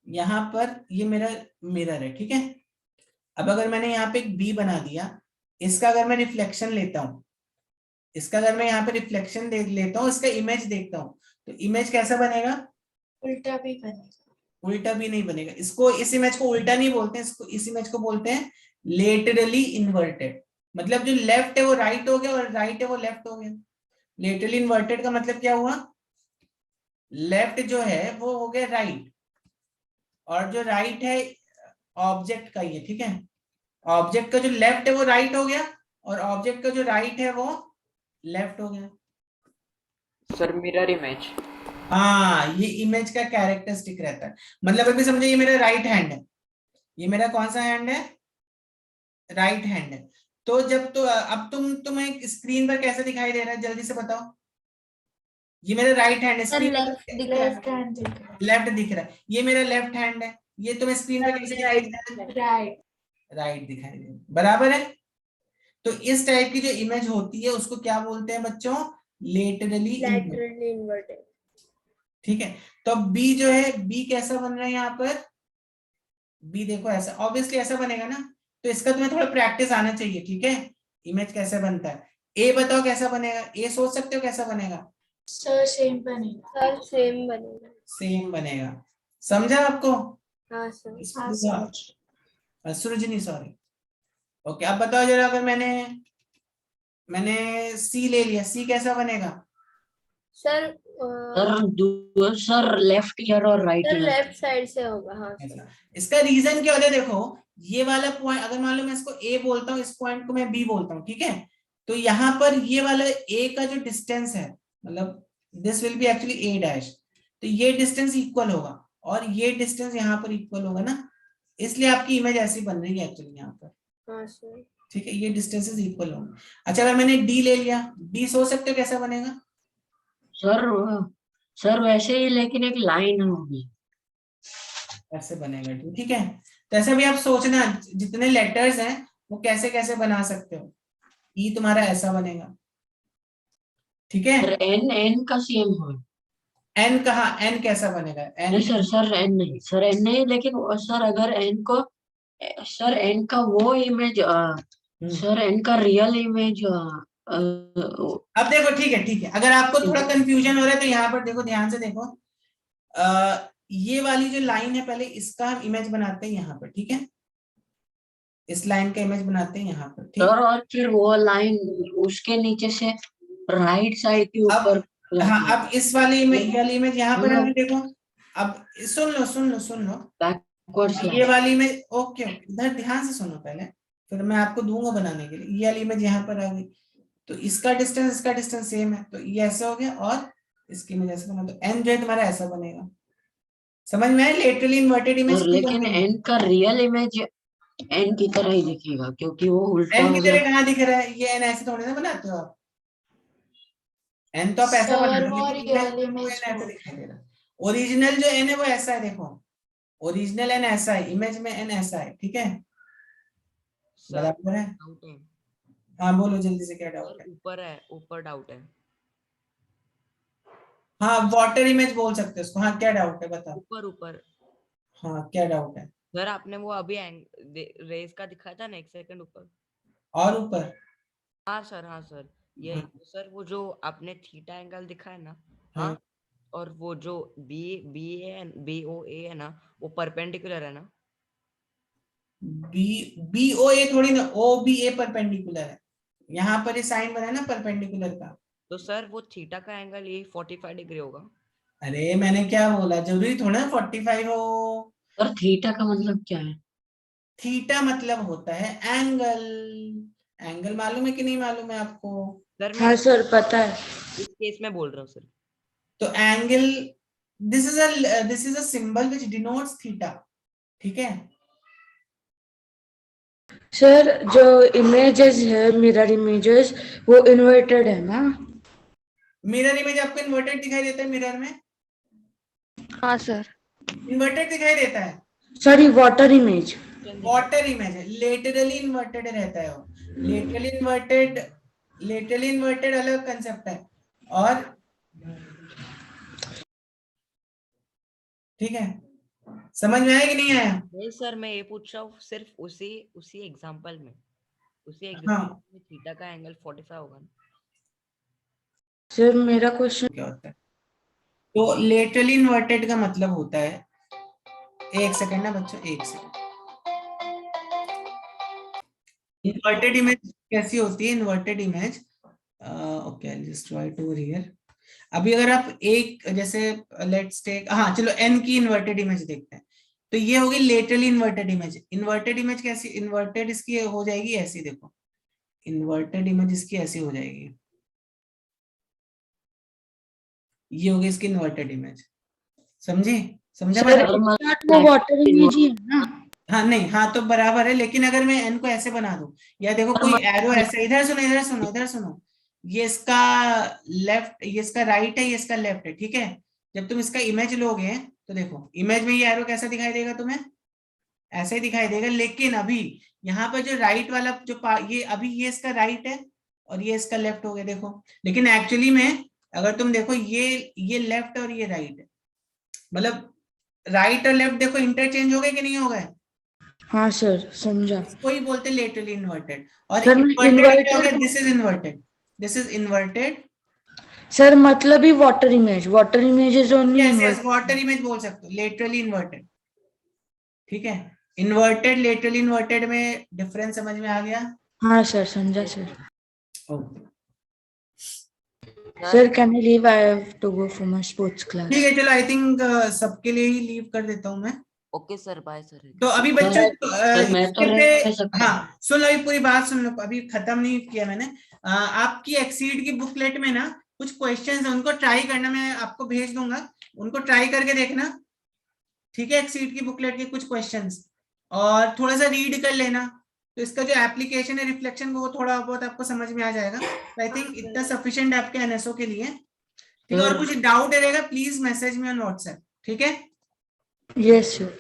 यहाँ पर, ये मेरा मिरर है, ठीक है, अब अगर मैंने यहाँ पे एक बी बना दिया, इसका अगर मैं रिफ्लेक्शन लेता हूँ, इसका अगर मैं यहाँ पे रिफ्लेक्शन लेता हूँ, इसका इमेज देखता हूँ, तो इमेज कैसा बनेगा? उल्टा भी बनेगा। उल्टा भी नहीं बनेगा। इसको, इस इमेज को उल्टा नहीं बोलते हैं, इसको, इस इमेज को बोलते हैं लेटरली इन्वर्टेड। मतलब जो लेफ्ट है वो राइट हो गया और राइट है वो लेफ्ट हो गया। लेटरली इन्वर्टेड का मतलब क्या हुआ, लेफ्ट जो है वो हो गया राइट और जो राइट है ऑब्जेक्ट का ही है, ठीक है। ऑब्जेक्ट का जो लेफ्ट है वो राइट हो गया और ऑब्जेक्ट का जो राइट है वो लेफ्ट हो गया। Sir mirror image. हाँ, ये इमेज का कैरेक्टरिस्टिक रहता है। मतलब अभी समझो ये मेरा राइट हैंड है, ये मेरा कौन सा हैंड है, राइट हैंड है। तो जब तो अब तुम्हें स्क्रीन पर कैसे दिखाई दे रहा है, जल्दी से बताओ। ये मेरा राइट हैंड है, स्क्रीन लेफ्ट दिख रहा लेफ्ट है। हैंड दिख रहा लेफ्ट दिख रहा है। ये मेरा लेफ्ट हैंड है, ये तुम्हें स्क्रीन पर कैसे दिखाई दे रहा है, राइट। है, राइट दिखाई दे रहा है, बराबर है। तो इस टाइप की जो इमेज होती है उसको क्या बोलते हैं बच्चों, लेटरली इन्वर्टेड, लैटरली इन्वर्टेड। ठीक है। तो बी जो है, बी कैसा बन रहा है यहाँ पर, बी देखो ऐसा, ऑब्वियसली ऐसा बनेगा ना। तो इसका तुम्हें थोड़ा प्रैक्टिस आना चाहिए, ठीक है, इमेज कैसे बनता है। ए बताओ कैसा बनेगा, ए सोच सकते हो कैसा बनेगा, सर सेम बनेगा। सर सेम बनेगा। सेम बनेगा, समझा आपको। हाँ सर। हाँ सर। सृजनी सॉरी। ओके, अब बताओ जरा, अगर मैंने सी ले लिया, सी कैसा बनेगा, सर सर लेफ्ट ईयर और right sir year. Left side से होगा। हाँ सर। ऐसा। इसका रीजन क्या होता है, देखो ये वाला पॉइंट, अगर मान लो मैं इसको ए बोलता हूँ, इस पॉइंट को मैं बी बोलता हूँ, ठीक है। तो यहाँ पर ये वाला ए का जो डिस्टेंस है, मतलब this will be actually A dash, तो ये डिस्टेंस इक्वल होगा और ये डिस्टेंस यहाँ पर इक्वल होगा ना, इसलिए आपकी इमेज ऐसी बन रही है एक्चुअली यहाँ पर, हाँ सर। ठीक है, ये डिस्टेंसेस इक्वल होंगे। अच्छा, अगर मैंने डी ले लिया, डी सोच सकते हो कैसा बनेगा, सर वैसे ही, लेकिन एक लाइन होगी। ऐसे बनेगा, ठीक है। तो ऐसा भी आप सोचना, जितने लेटर्स हैं वो कैसे कैसे बना सकते हो। ई तुम्हारा ऐसा बनेगा, ठीक है। सर एन का सेम हो। एन कहा, एन कैसा बनेगा, एन नहीं सर एन नहीं, सर एन नहीं, लेकिन सर अगर एन को, सर एन का वो इमेज, सर एन का रियल इमेज, अब देखो, ठीक है, अगर आपको थोड़ा कंफ्यूजन हो रहा है तो यहाँ पर देखो, ध्यान से देखो, ये वाली जो लाइन है, पहले इसका हम इमेज बनाते हैं यहाँ पर, ठीक है, इस लाइन का इमेज बनाते हैं यहाँ पर, ठीक। और फिर वो लाइन उसके नीचे से राइट साइड के ऊपर। हाँ, अब इस वाली इमेज यहाँ पर हमने देखो, अब सुन लो बैकवर्ड्स ये वाली इमेज, ओके इधर ध्यान से सुनो पहले, फिर मैं आपको दूंगा बनाने के लिए। ये वाली इमेज यहाँ पर आ गई, तो इसका डिस्टेंस सेम है, तो ये ऐसा हो गया और इसकी इमेज ऐसा बना, तो एन जो है तुम्हारा ऐसा बनेगा, समझ में आया, लेटरली इन्वर्टेड इमेज। लेकिन एन का रियल इमेज एन की तरह ही दिखेगा, क्योंकि वो उल्टा एन हो की गया। तरह कहाँ दिख रहा है, ये एन ऐसे थोड़ी ना बनाते हो आप, एन तो आप ऐसा सर बनाते वो हो, रियल इमेज ऐसा दिखाई दे रहा है। ओरिजिनल जो एन है वो ऐसा है, देखो ओरिजिनल एन ऐसा है, इमेज में एन ऐसा है, ठीक है, बराबर है। डाउट है। हाँ बोलो जल्दी से, क्या डाउट है। ऊपर डाउट है। हाँ, वाटर इमेज बोल सकते हो उसको। हाँ, क्या डाउट है बताओ। ऊपर। हाँ, क्या डाउट है। सर आपने वो अभी रेस का दिखाया था ना, 1 सेकंड ऊपर और ऊपर। हाँ सर ये सर वो जो आपने थीटा एंगल दिखाया ना, हाँ, और वो जो BOA है ना, वो परपेंडिकुलर है ना। BOA थोड़ी ना, OBA परपेंडिकुलर है, यहाँ पर ये साइन बना है ना परपेंडिकुलर का। तो सर वो थीटा का एंगल ये 45 डिग्री होगा। अरे मैंने क्या बोला, जरूरी थोड़ा 45 हो। सर थीटा का मतलब क्या है? थीटा मतलब होता है एंगल। एंगल मालूम है कि नहीं मालूम है आपको? सर हाँ सर पता है। इस केस में बोल रहा हूँ सर। तो angle, this is a symbol which denotes theta, ठीक है। सर जो इमेजेस है मिरर इमेजेस वो इन्वर्टेड है ना? मिरर इमेज आपको इन्वर्टेड दिखाई देता है मिरर में? हाँ सर। इन्वर्टेड दिखाई देता है? Sorry water image. Water image है, लेटरली इन्वर्टेड रहता है वो। लेटरली इन्वर्टेड अलग कंसेप्ट है, और ठीक है, समझ में आया कि नहीं आया? नहीं सर, मैं ये पूछ रहा हूँ सिर्फ उसी एग्जांपल में, हाँ, में थीटा का एंगल 45 होगा ना। सर मेरा क्वेश्चन क्या होता है, तो लेटरली इन्वर्टेड का मतलब होता है, एक सेकंड ना बच्चों, एक सेकंड। इन्वर्टेड इमेज कैसी होती है? Inverted image, okay I just right over here. अभी अगर आप एक, जैसे लेट्स टेक, हाँ चलो एन की इन्वर्टेड इमेज देखते हैं। तो ये होगी laterally inverted image. Inverted image कैसी, इन्वर्टेड इसकी हो जाएगी ऐसी, देखो इन्वर्टेड इमेज इसकी ऐसी हो जाएगी, ये होगी इसकी इन्वर्टेड इमेज। समझे, समझा सर बात? वो वाटर इमेज ही है ना? हाँ नहीं, हाँ तो बराबर है, लेकिन अगर मैं एन को ऐसे बना दूं, या देखो कोई एरो ऐसे, इधर सुनो इधर सुनो इधर सुनो, ये इसका लेफ्ट, ये इसका राइट है, ये इसका लेफ्ट है, ठीक है। जब तुम इसका इमेज लोगे तो देखो इमेज में ये एरो कैसा दिखाई देगा तुम्हें, ऐसे ही दिखाई देगा। लेकिन अभी यहाँ पर जो राइट वाला जो ये अभी ये इसका राइट है और ये इसका लेफ्ट हो गया, देखो। लेकिन एक्चुअली में अगर तुम देखो ये लेफ्ट और ये राइट है, मतलब राइट और लेफ्ट देखो इंटरचेंज हो गए कि नहीं हो गए? हाँ सर समझा। कोई बोलते लेटरली इन्वर्टेड, और सर, इन्वर्टेड क्या हो गया, this is inverted, this is inverted. Sir मतलब ही water image is only yes yes, water image बोल सकते हो, लेटरली इन्वर्टेड, ठीक है। इन्वर्टेड लेटरली इन्वर्टेड में डिफरेंस समझ में आ गया? हाँ सर समझा sir. Okay sir can I leave, I have to go for my sports class. ठीक है, चलो आई थिंक सबके लिए ही लीव कर देता हूँ मैं। Okay sir, bye sir. तो अभी बच्चों सर, मैं तो रह सकता हूँ। हाँ सुन लो, अभी पूरी बात सुन लो, अभी खत्म नहीं किया मैंने। आपकी एक्सीड की बुकलेट में ना कुछ क्वेश्चंस हैं, उनको ट्राई करना, मैं आपको भेज दूंगा, उनको ट्राई करके देखना, ठीक है। एक्सीड की बुकलेट के कुछ क्वेश्चंस, और थोड़ा सा रीड कर लेना, तो इसका जो एप्लीकेशन है रिफ्लेक्शन को, वो थोड़ा बहुत आपको समझ में आ जाएगा। आई थिंक इतना सफिशिएंट आपके एनएसओ के लिए, ठीक है। और कुछ डाउट रहेगा please message me on WhatsApp, ठीक है? Yes sir.